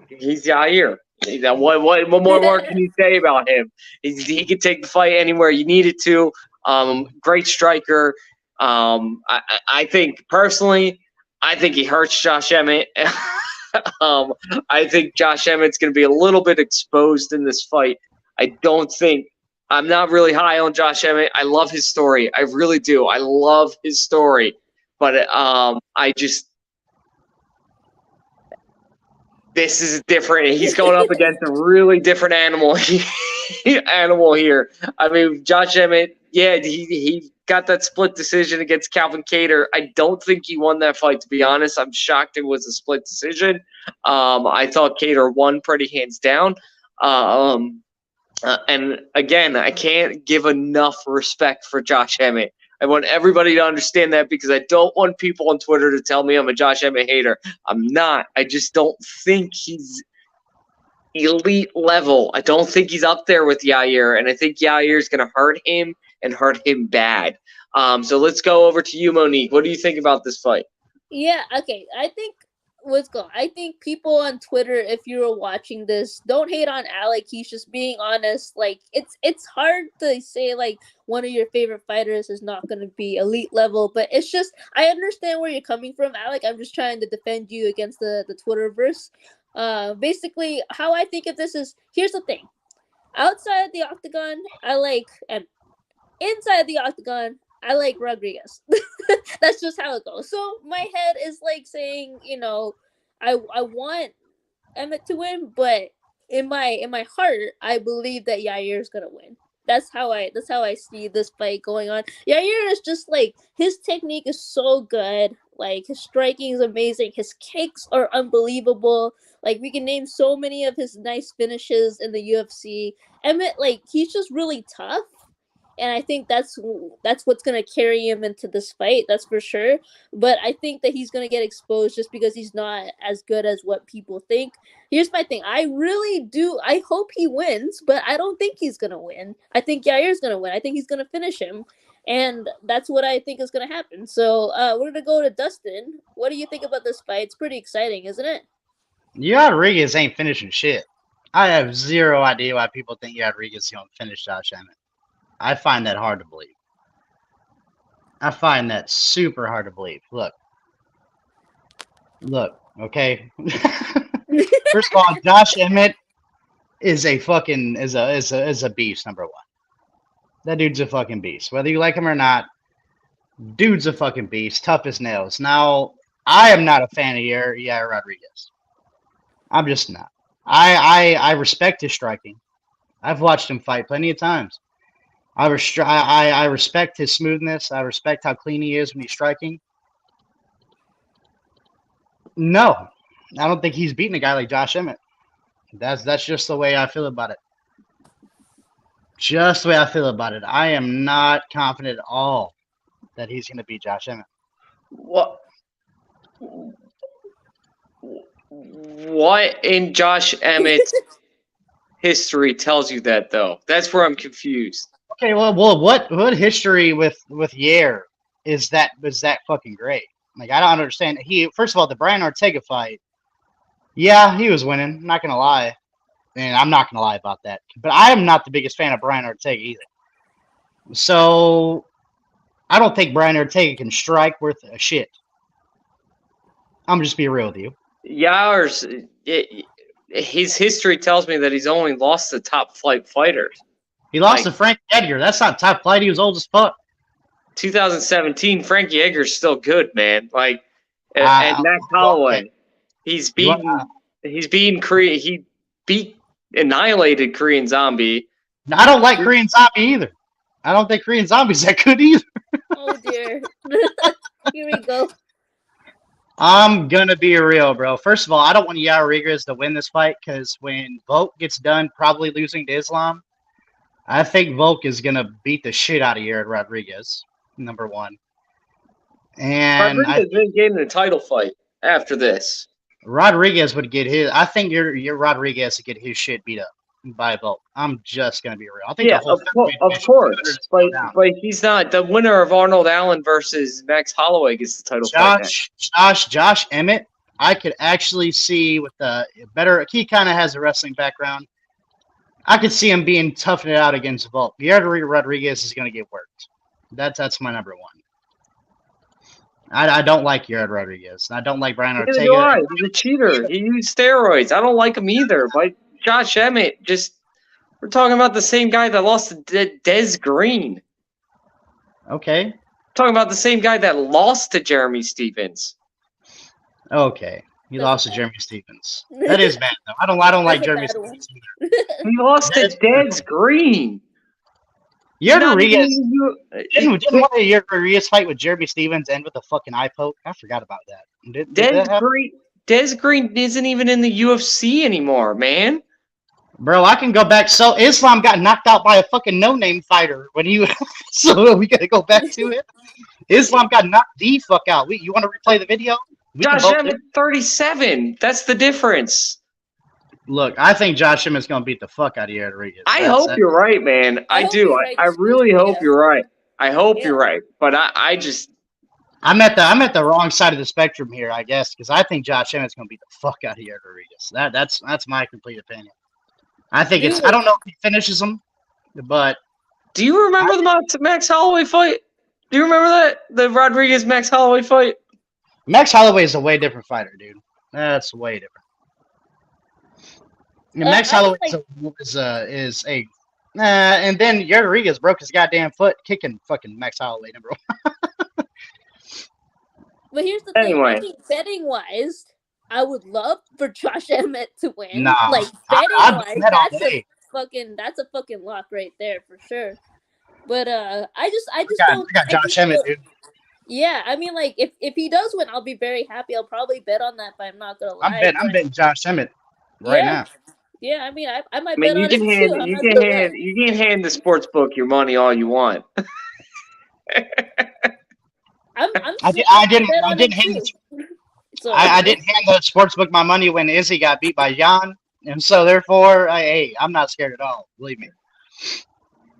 he's Yair. What more can you say about him? He can take the fight anywhere you need it to. Great striker. I think personally, I think he hurts Josh Emmett. I think Josh Emmett's going to be a little bit exposed in this fight. I'm not really high on Josh Emmett. I love his story. I really do. I love his story. But this is different. He's going up against a really different animal here. I mean, Josh Emmett, yeah, he got that split decision against Calvin Kattar. I don't think he won that fight, to be honest. I'm shocked it was a split decision. I thought Kattar won pretty hands down. And again, I can't give enough respect for Josh Emmett. I want everybody to understand that because I don't want people on Twitter to tell me I'm a Josh Emmett hater. I'm not. I just don't think he's elite level. I don't think he's up there with Yair, and I think Yair is going to hurt him and hurt him bad. So let's go over to you, Monique. What do you think about this fight? Yeah, okay. I think what's going. I think people on Twitter, if you're watching this, don't hate on Alec. He's just being honest. Like it's hard to say like one of your favorite fighters is not going to be elite level, but it's just I understand where you're coming from, Alec. I'm just trying to defend you against the Twitterverse. Basically, how I think of this is here's the thing. Outside the octagon, I like, and inside the octagon, I like Rodriguez. That's just how it goes. So my head is like saying, you know, I want Emmett to win, but in my heart, I believe that Yair is gonna win. That's how I see this fight going on. Yair is just like his technique is so good. Like his striking is amazing. His kicks are unbelievable. Like we can name so many of his nice finishes in the UFC. Emmett, like he's just really tough. And I think that's what's gonna carry him into this fight. That's for sure. But I think that he's gonna get exposed just because he's not as good as what people think. Here's my thing. I really do. I hope he wins, but I don't think he's gonna win. I think Yair's gonna win. I think he's gonna finish him, and that's what I think is gonna happen. So we're gonna go to Dustin. What do you think about this fight? It's pretty exciting, isn't it? Rodriguez ain't finishing shit. I have zero idea why people think Rodriguez is going to finish Josh Emmett. I find that hard to believe. I find that super hard to believe. Look, okay. First of all, Josh Emmett is a fucking is a beast. Number one, that dude's a fucking beast. Whether you like him or not, dude's a fucking beast. Tough as nails. Now, I am not a fan of Yair Rodriguez. I'm just not. I respect his striking. I've watched him fight plenty of times. I respect his smoothness. I respect how clean he is when he's striking. No, I don't think he's beating a guy like Josh Emmett. That's just the way I feel about it. Just the way I feel about it. I am not confident at all that he's going to beat Josh Emmett. What in Josh Emmett's history tells you that, though? That's where I'm confused. Okay, well, what history with Yair is that fucking great? Like, I don't understand. First of all, the Brian Ortega fight, yeah, he was winning. I'm not gonna lie, and I'm not gonna lie about that. But I am not the biggest fan of Brian Ortega either. So I don't think Brian Ortega can strike worth a shit. I'm just be real with you. Yair's his history tells me that he's only lost to top flight fighters. He lost to Frank Edgar. That's not top flight. He was old as fuck. 2017, Frankie Edgar's still good, man. Like, and Max Holloway, he annihilated Korean Zombie. I don't like Korean Zombie either. I don't think Korean Zombie's that good either. Oh dear. Here we go. I'm gonna be real, bro. First of all, I don't want Yair Rodriguez to win this fight because when Volk gets done probably losing to Islam, I think Volk is going to beat the shit out of Yair Rodriguez, number one. And Rodriguez been getting a title fight after this. Rodriguez would get his. I think your Rodriguez would get his shit beat up by Volk. I'm just going to be real. I think of course. But he's not. The winner of Arnold Allen versus Max Holloway gets the title fight. Josh Emmett, I could actually see with the better. He kind of has a wrestling background. I could see him being toughing it out against Volk. Yair Rodriguez is going to get worked. That's my number one. I don't like Yair Rodriguez. I don't like Brian Ortega. He's a cheater. He used steroids. I don't like him either. But Josh Emmett, we're talking about the same guy that lost to Des Green. Okay. Talking about the same guy that lost to Jeremy Stephens. Okay. He lost to Jeremy Stephens. That is bad, though. I don't like Jeremy Stephens either. He lost to Des Green. Yair Rodriguez. Didn't Yair Rodriguez fight with Jeremy Stephens end with a fucking eye poke? I forgot about that. Des Green isn't even in the UFC anymore, man. Bro, I can go back. So Islam got knocked out by a fucking no-name fighter when he. So we gotta go back to it. Islam got knocked the fuck out. You want to replay the video? Josh Emmett, 37. That's the difference. Look, I think Josh Emmett's going to beat the fuck out of Yair Rodriguez. I hope you're right, man. I do. I really hope you're right. I hope you're right. But I'm at the wrong side of the spectrum here, I guess, because I think Josh Emmett's going to beat the fuck out of Yair Rodriguez. That's my complete opinion. I think Dude. I don't know if he finishes him, but Do you remember the Max Holloway fight? Do you remember that? The Rodriguez Max Holloway fight? Max Holloway is a way different fighter, dude. That's way different. And Max I Holloway like- is a and then Yair Rodriguez broke his goddamn foot kicking fucking Max Holloway, bro. But here's the thing. Anyway. I think betting wise, I would love for Josh Emmett to win. Nah, like I'd betting bet all wise, day. that's a fucking lock right there for sure. But I just I don't. got I Josh just Emmett, don't- dude. Yeah, I mean, like if he does win, I'll be very happy. I'll probably bet on that, but I'm not gonna lie. I'm but- betting Josh Emmett right Yeah. now. Yeah, I mean, I might I mean, bet you on can it hand too. I'm you not can gonna hand lie. you can hand the sports book your money all you want. I'm I bet didn't on it hand too. So, I didn't hand the sportsbook my money when Izzy got beat by Jan, and so therefore, I'm not scared at all. Believe me.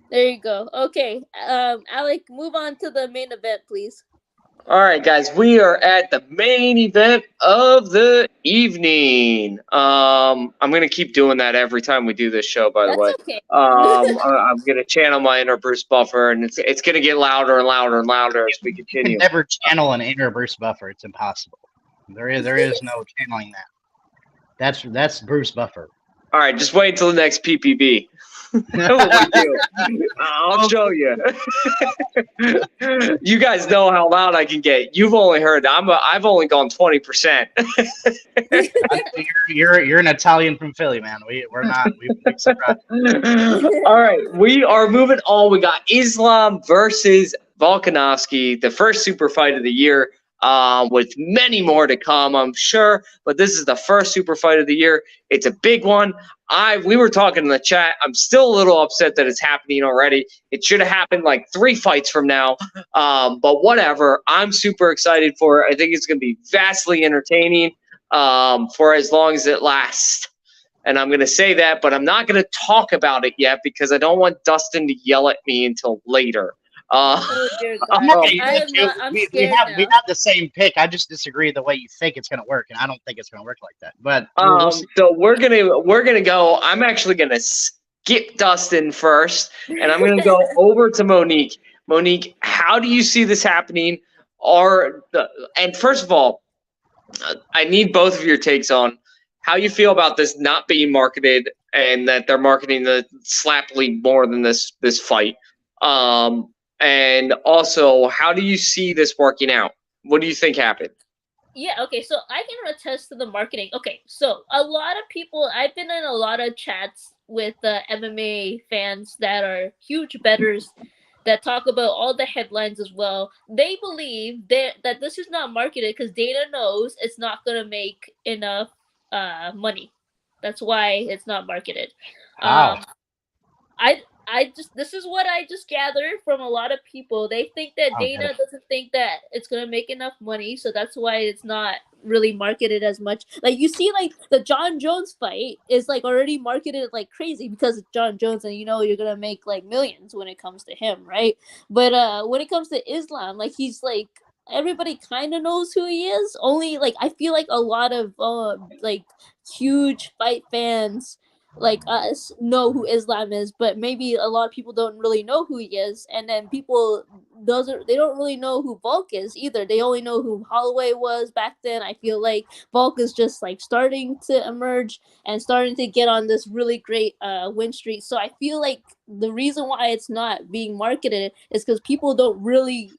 There you go. Okay, Alec, move on to the main event, please. All right, guys, we are at the main event of the evening. I'm gonna keep doing that every time we do this show. By the That's way, okay. I'm gonna channel my inner Bruce Buffer, and it's gonna get louder and louder and louder as we You continue. can never channel an inner Bruce Buffer. It's impossible. There is no channeling that. That's Bruce Buffer. All right, just wait until the next PPB. What we do. I'll show you. You guys know how loud I can get. You've only heard. I've only gone 20%. You're an Italian from Philly, man. We're not. We surprised. All right, we are moving on. We got Islam versus Volkanovski, the first super fight of the year, with many more to come, I'm sure. But this is the first super fight of the year. It's a big one. We were talking in the chat. I'm still a little upset that it's happening already. It should have happened like 3 fights from now. But whatever. I'm super excited for it. I think it's going to be vastly entertaining for as long as it lasts. And I'm going to say that, but I'm not going to talk about it yet because I don't want Dustin to yell at me until later. Oh dear God. I'm not Okay. gonna I use am you. not, I'm we scared have now. we have the same pick. I just disagree the way you think it's gonna work, and I don't think it's gonna work like that. But we'll see. So we're gonna go. I'm actually gonna skip Dustin first, and I'm gonna go over to Monique. Monique, how do you see this happening? And first of all, I need both of your takes on how you feel about this not being marketed and that they're marketing the Slap League more than this fight. And also, how do you see this working out? What do you think happened? Yeah, okay, so I can attest to the marketing. Okay, so a lot of people, I've been in a lot of chats with MMA fans that are huge bettors that talk about all the headlines as well. They believe that this is not marketed because Dana knows it's not going to make enough money. That's why it's not marketed. Wow. This is what I just gathered from a lot of people. They think that Oh, Dana good. doesn't think that it's gonna make enough money, so that's why it's not really marketed as much. Like you see, like the John Jones fight is like already marketed like crazy because it's John Jones, and you know you're gonna make like millions when it comes to him, right? But when it comes to Islam, like he's like everybody kind of knows who he is. Only like I feel like a lot of like huge fight fans like us know who Islam is, but maybe a lot of people don't really know who he is, and then people they don't really know who Volk is either. They only know who Holloway was back then. I feel like Volk is just like starting to emerge and starting to get on this really great win streak. So I feel like the reason why it's not being marketed is because people don't really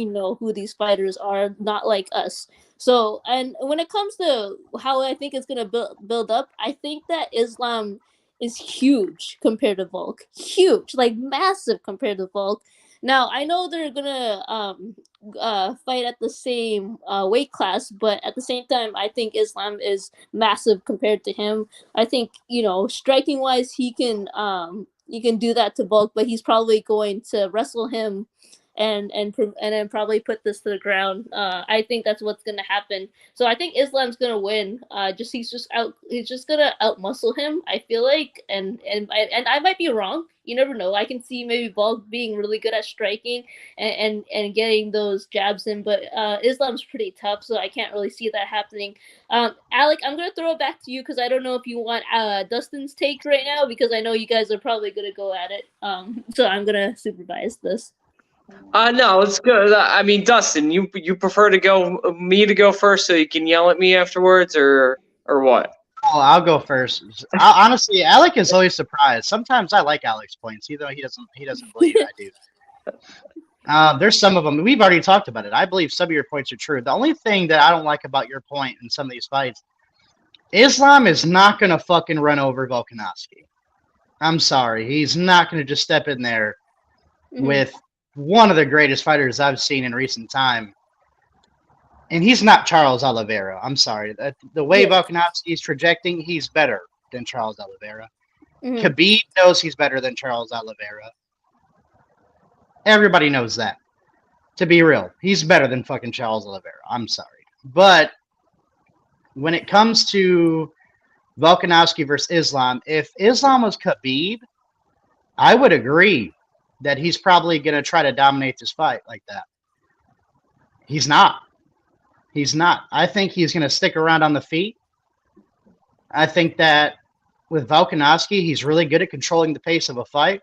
know who these fighters are, not like us. So, and when it comes to how I think it's going to build up, I think that Islam is huge compared to Volk. Huge, like massive compared to Volk. Now, I know they're going to fight at the same weight class, but at the same time, I think Islam is massive compared to him. I think, striking wise, he can do that to Volk, but he's probably going to wrestle him and then probably put this to the ground. I think that's what's gonna happen. So I think Islam's gonna win. He's just gonna outmuscle him. I feel like, and I might be wrong. You never know. I can see maybe Volk being really good at striking and getting those jabs in, but Islam's pretty tough, so I can't really see that happening. Alec, I'm gonna throw it back to you because I don't know if you want Dustin's take right now because I know you guys are probably gonna go at it. So I'm gonna supervise this. No, it's good. I mean, Dustin, you prefer me to go first so you can yell at me afterwards, or what? Oh, I'll go first. Honestly, Alec is always surprised. Sometimes I like Alec's points, even though he doesn't believe I do. There's some of them. We've already talked about it. I believe some of your points are true. The only thing that I don't like about your point in some of these fights, Islam is not going to fucking run over Volkanovski. I'm sorry. He's not going to just step in there with one of the greatest fighters I've seen in recent time. And he's not Charles Oliveira. I'm sorry. The way Volkanovski is trajecting, he's better than Charles Oliveira. Khabib knows he's better than Charles Oliveira. Everybody knows that. To be real, he's better than fucking Charles Oliveira. I'm sorry. But when it comes to Volkanovski versus Islam, if Islam was Khabib, I would agree that he's probably going to try to dominate this fight like that. He's not. He's not. I think he's going to stick around on the feet. I think that with Volkanovski, he's really good at controlling the pace of a fight.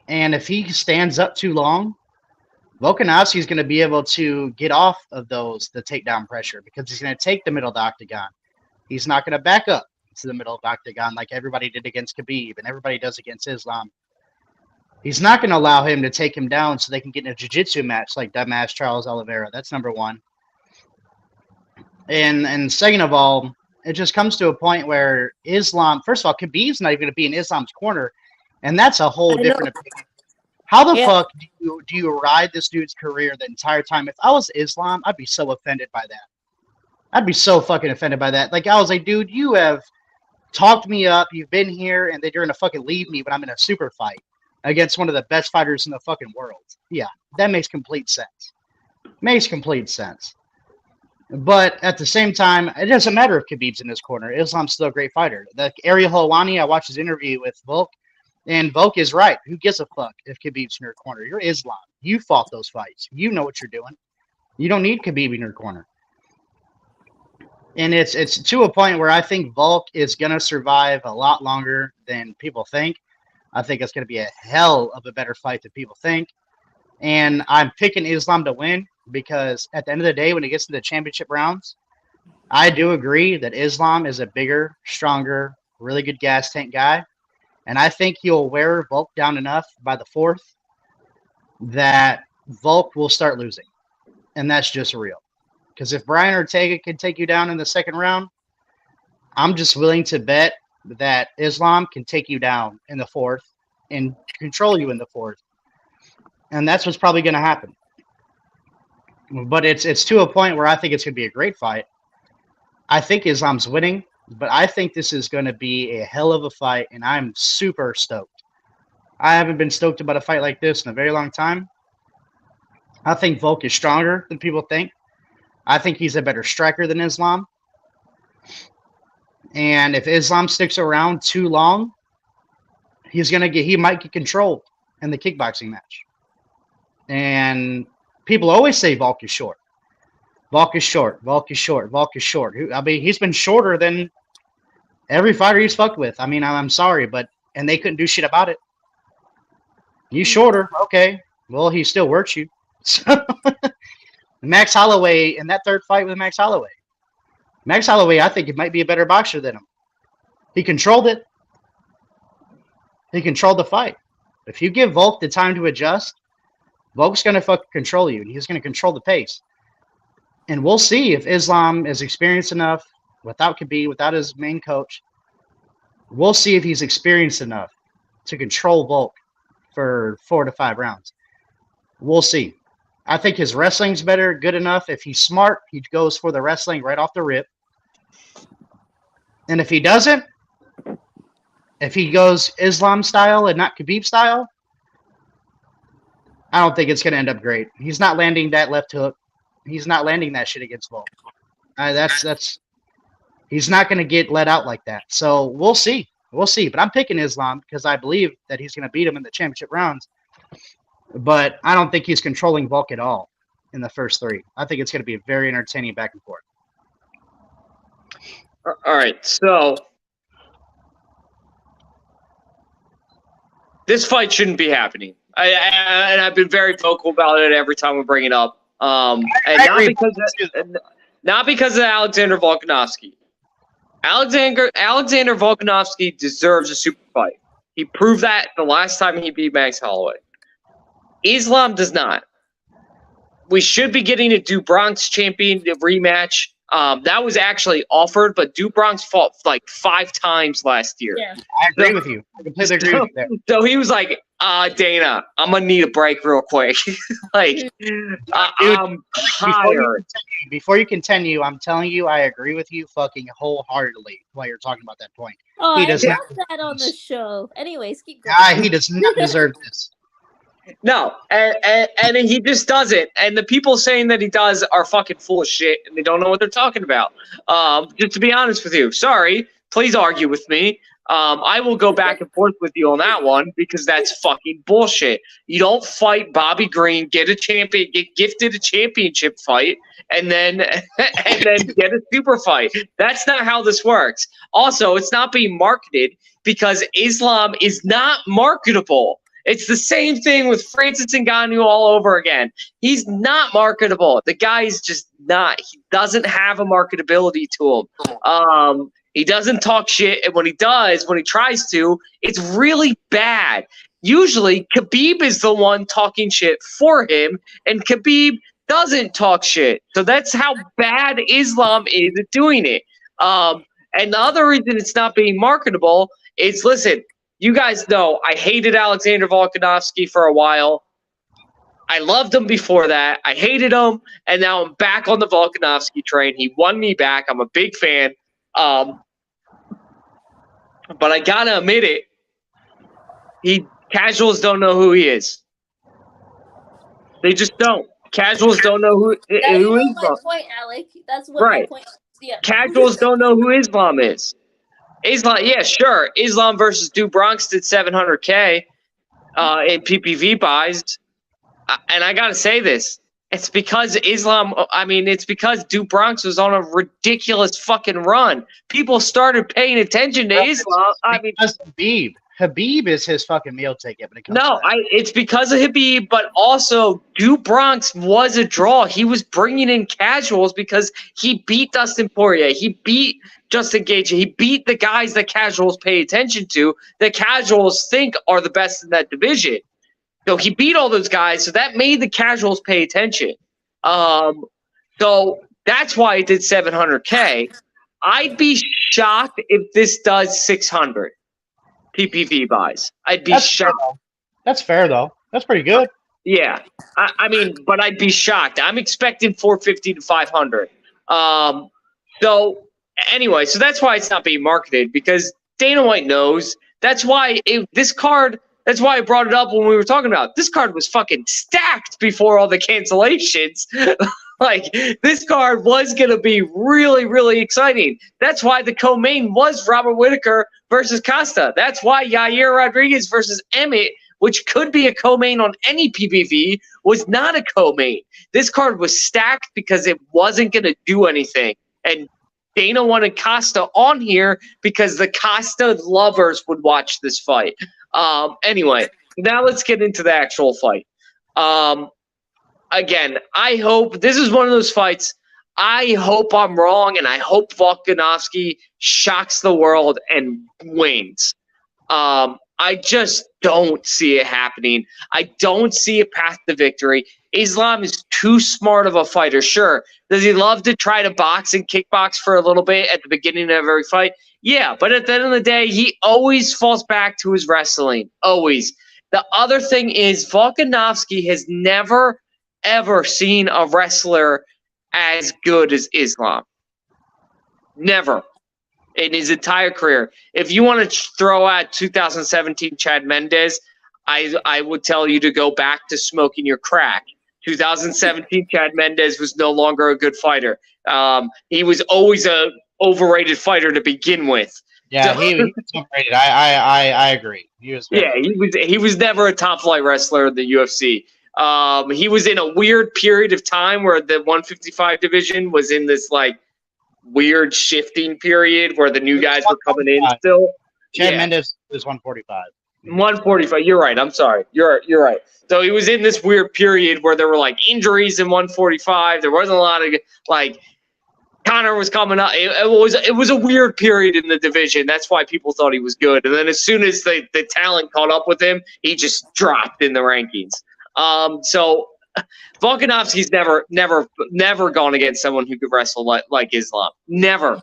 And if he stands up too long, Volkanovski is going to be able to get off of the takedown pressure because he's going to take the middle of the octagon. He's not going to back up to the middle of the octagon like everybody did against Khabib and everybody does against Islam. He's not going to allow him to take him down so they can get in a jiu-jitsu match like dumbass Charles Oliveira. That's number one. And second of all, it just comes to a point where Islam, first of all, Khabib's not even going to be in Islam's corner, and that's a whole different opinion. How the fuck do you ride this dude's career the entire time? If I was Islam, I'd be so offended by that. I'd be so fucking offended by that. Like, I was like, dude, you have talked me up. You've been here, and then you're going to fucking leave me when I'm in a super fight against one of the best fighters in the fucking world. Yeah, that makes complete sense. Makes complete sense. But at the same time, it doesn't matter if Khabib's in his corner. Islam's still a great fighter. The Ariel Helwani, I watched his interview with Volk, and Volk is right. Who gives a fuck if Khabib's in your corner? You're Islam. You fought those fights. You know what you're doing. You don't need Khabib in your corner. And it's to a point where I think Volk is going to survive a lot longer than people think. I think it's going to be a hell of a better fight than people think. And I'm picking Islam to win because at the end of the day, when it gets to the championship rounds, I do agree that Islam is a bigger, stronger, really good gas tank guy. And I think he'll wear Volk down enough by the fourth that Volk will start losing. And that's just real. Because if Brian Ortega can take you down in the second round, I'm just willing to bet that Islam can take you down in the fourth and control you in the fourth. And that's what's probably going to happen. But it's to a point where I think it's going to be a great fight. I think Islam's winning, but I think this is going to be a hell of a fight, and I'm super stoked. I haven't been stoked about a fight like this in a very long time. I think Volk is stronger than people think. I think he's a better striker than Islam. And if Islam sticks around too long, he might get controlled in the kickboxing match. And people always say Volk is short. Volk is short. Volk is short. Volk is short. I mean, he's been shorter than every fighter he's fucked with. I mean, I'm sorry, and they couldn't do shit about it. He's shorter. Okay. Well, he still works you. Max Holloway in that third fight with Max Holloway. Max Holloway, I think he might be a better boxer than him. He controlled it. He controlled the fight. If you give Volk the time to adjust, Volk's going to fucking control you. He's going to control the pace. And we'll see if Islam is experienced enough without Khabib, without his main coach. We'll see if he's experienced enough to control Volk for 4 to 5 rounds. We'll see. I think his wrestling's good enough. If he's smart, he goes for the wrestling right off the rip. And if he doesn't, if he goes Islam style and not Khabib style, I don't think it's going to end up great. He's not landing that left hook. He's not landing that shit against Volk. That's he's not going to get let out like that. So we'll see. We'll see. But I'm picking Islam because I believe that he's going to beat him in the championship rounds. But I don't think he's controlling Volk at all in the first three. I think it's going to be a very entertaining back and forth. All right, so this fight shouldn't be happening. And I've been very vocal about it every time we bring it up. And not because of Alexander Volkanovski. Alexander Volkanovski deserves a super fight. He proved that the last time he beat Max Holloway. Islam does not. We should be getting a Do Bronx champion rematch. That was actually offered, but Do Bronx fought like 5 times last year. Yeah. I agree with you. I completely agree with you there. So he was like, Dana, I'm going to need a break real quick. Like, I'm tired. Before you continue, I'm telling you, I agree with you fucking wholeheartedly while you're talking about that point. Oh, He I does love not- that on the show. Anyways, keep going. He does not deserve this. No, and he just doesn't. And the people saying that he does are fucking full of shit, and they don't know what they're talking about. Just to be honest with you. Sorry. Please argue with me. I will go back and forth with you on that one because that's fucking bullshit. You don't fight Bobby Green, get gifted a championship fight, and then get a super fight. That's not how this works. Also, it's not being marketed because Islam is not marketable. It's the same thing with Francis Ngannou all over again. He's not marketable. The guy's just not. He doesn't have a marketability to him. He doesn't talk shit, and when he tries to, it's really bad. Usually, Khabib is the one talking shit for him, and Khabib doesn't talk shit. So that's how bad Islam is at doing it. And the other reason it's not being marketable is, listen, you guys know I hated Alexander Volkanovski for a while. I loved him before that. I hated him, and now I'm back on the Volkanovski train. He won me back. I'm a big fan. But I gotta admit it. Casuals don't know who he is. They just don't. Casuals don't know who That's my Islam. point, Alec. That's what Right. my point is. Yeah. Casuals don't know who Islam is. Islam, yeah, sure. Islam versus Do Bronx did 700K in PPV buys. And I got to say this. It's because it's because Do Bronx was on a ridiculous fucking run. People started paying attention to Islam. Because Habib is his fucking meal ticket when it comes No, to that. it's because of Habib, but also Do Bronx was a draw. He was bringing in casuals because he beat Dustin Poirier. He beat Justin Gaethje. He beat the guys that casuals pay attention to, that casuals think are the best in that division. So he beat all those guys, so that made the casuals pay attention. So that's why it did 700K. I'd be shocked if this does 600 PPV buys. I'd be shocked. That's fair, though. That's pretty good. Yeah, but I'd be shocked. I'm expecting 450 to 500. So anyway, so that's why it's not being marketed, because Dana White knows. That's why this card. That's why I brought it up when we were talking about it. This card was fucking stacked before all the cancellations. Like, this card was going to be really, really exciting. That's why the co-main was Robert Whittaker versus Costa. That's why Yair Rodriguez versus Emmett, which could be a co-main on any PPV, was not a co-main. This card was stacked because it wasn't going to do anything. And Dana wanted Costa on here because the Costa lovers would watch this fight. Anyway, now let's get into the actual fight. Again, I hope this is one of those fights. I hope I'm wrong, and I hope Volkanovski shocks the world and wins. I just don't see it happening. I don't see a path to victory. Islam is too smart of a fighter. Sure, does he love to try to box and kickbox for a little bit at the beginning of every fight? Yeah, but at the end of the day, he always falls back to his wrestling. Always. The other thing is Volkanovski has never, ever seen a wrestler as good as Islam. Never. In his entire career. If you want to throw out 2017 Chad Mendes, I would tell you to go back to smoking your crack. 2017, Chad Mendes was no longer a good fighter. He was always a overrated fighter to begin with. Yeah, So- he was overrated. I agree. He was very Yeah, he was never a top flight wrestler in the UFC. He was in a weird period of time where the 155 division was in this like weird shifting period where the new guys were coming in still. Chad Yeah. Mendes was 145. 145. You're right. I'm sorry. You're right. So he was in this weird period where there were like injuries in 145. There wasn't a lot of like Conor was coming up. It was a weird period in the division. That's why people thought he was good. And then as soon as the talent caught up with him, he just dropped in the rankings. So Volkanovski's never gone against someone who could wrestle like Islam. Never,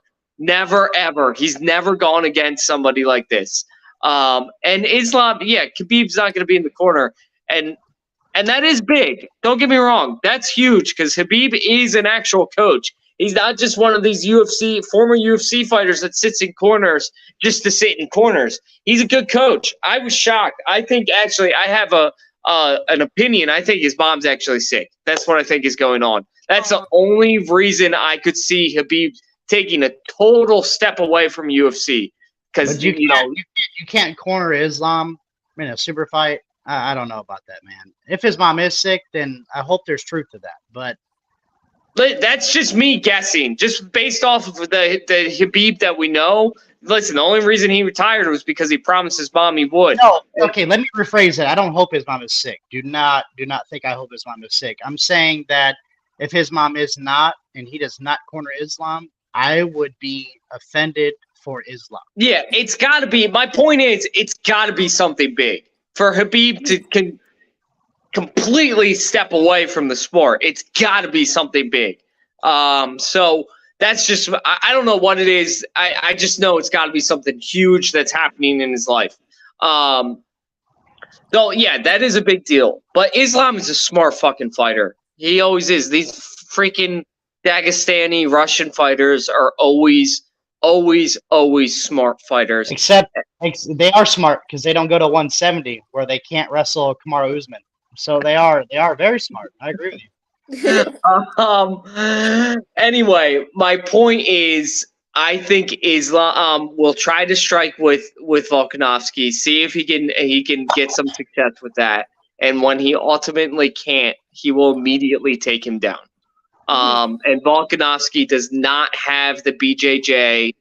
ever. He's never gone against somebody like this. And Islam, yeah, Khabib's not going to be in the corner, and that is big. Don't get me wrong, that's huge because Khabib is an actual coach. He's not just one of these former UFC fighters that sits in corners just to sit in corners. He's a good coach. I was shocked. I think actually I have an opinion. I think his mom's actually sick. That's what I think is going on. That's the only reason I could see Khabib taking a total step away from UFC. Because you can't corner Islam in a super fight. I don't know about that, man. If his mom is sick, then I hope there's truth to that. But that's just me guessing, just based off of the Khabib that we know. Listen, the only reason he retired was because he promised his mom he would. no, okay, let me rephrase that. I don't hope his mom is sick. Do not think I hope his mom is sick. I'm saying that if his mom is not, and he does not corner Islam, I would be offended for Islam. Yeah, it's got to be. My point is, it's got to be something big for Khabib to completely step away from the sport. It's got to be something big. So that's just. I don't know what it is. I just know it's got to be something huge that's happening in his life. So yeah, that is a big deal. But Islam is a smart fucking fighter. He always is. These freaking Dagestani Russian fighters are always smart fighters. Except they are smart because they don't go to 170 where they can't wrestle Kamaru Usman. So they are very smart. I agree with you. Anyway, my point is, I think Islam will try to strike with Volkanovski, see if he can get some success with that, and when he ultimately can't, he will immediately take him down. And Volkanovski does not have the BJJ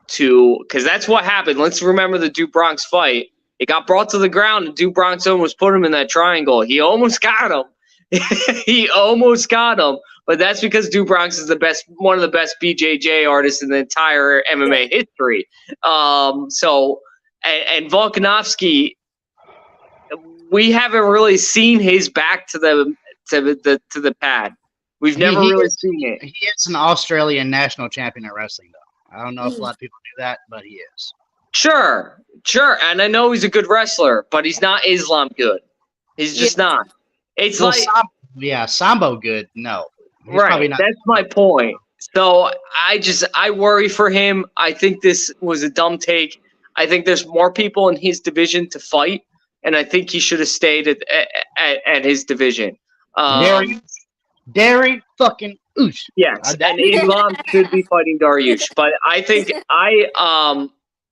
because that's what happened. Let's remember the Duke Bronx fight. It got brought to the ground, and Duke Bronx almost put him in that triangle. He almost got him. But that's because Duke Bronx is one of the best BJJ artists in the entire MMA history. So Volkanovski, we haven't really seen his back to the pad. We've never really seen it. He is an Australian national champion at wrestling, though. I don't know if a lot of people do that, but he is. Sure. And I know he's a good wrestler, but he's not Islam good. He's just not. It's like Sambo good. No, he's right. That's my point. So I worry for him. I think this was a dumb take. I think there's more people in his division to fight, and I think he should have stayed at his division. Derry fucking Oosh. Yes, and Islam should be fighting Dariush. But I think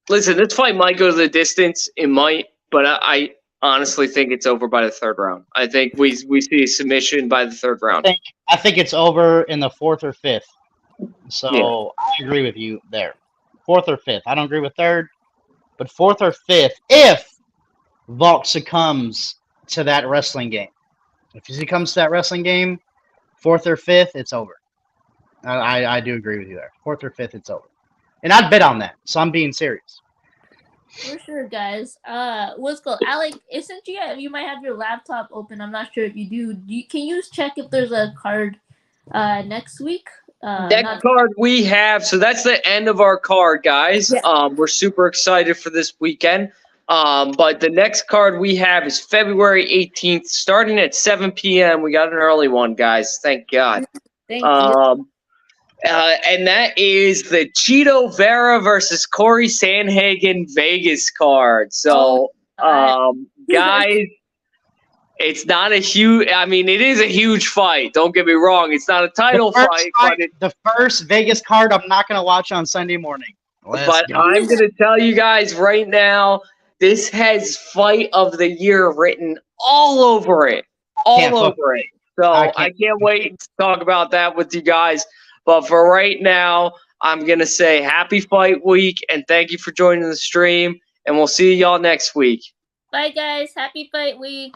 listen, this fight might go to the distance. It might, but I honestly think it's over by the third round. I think we see a submission by the third round. I think it's over in the fourth or fifth. So yeah. I agree with you there. Fourth or fifth. I don't agree with third, but fourth or fifth if Volk succumbs to that wrestling game. If he succumbs to that wrestling game, fourth or fifth, it's over. I do agree with you there. Fourth or fifth, it's over. And I'd bet on that. So I'm being serious. For sure, guys. What's called Alec? Since you might have your laptop open, I'm not sure if you do. Can you check if there's a card next week? Next card we have. So that's the end of our card, guys. Yeah. We're super excited for this weekend. But the next card we have is February 18th, starting at 7 p.m. We got an early one, guys. Thank God. Thank you. And that is the Chito Vera versus Corey Sandhagen Vegas card. So Guys, it's not a huge. I mean, it is a huge fight. Don't get me wrong. It's not a title fight, the first Vegas card I'm not going to watch on Sunday morning. But I'm going to tell you guys right now, this has fight of the year written all over it. So I can't wait to talk about that with you guys. But for right now, I'm going to say happy fight week and thank you for joining the stream. And we'll see y'all next week. Bye, guys. Happy fight week.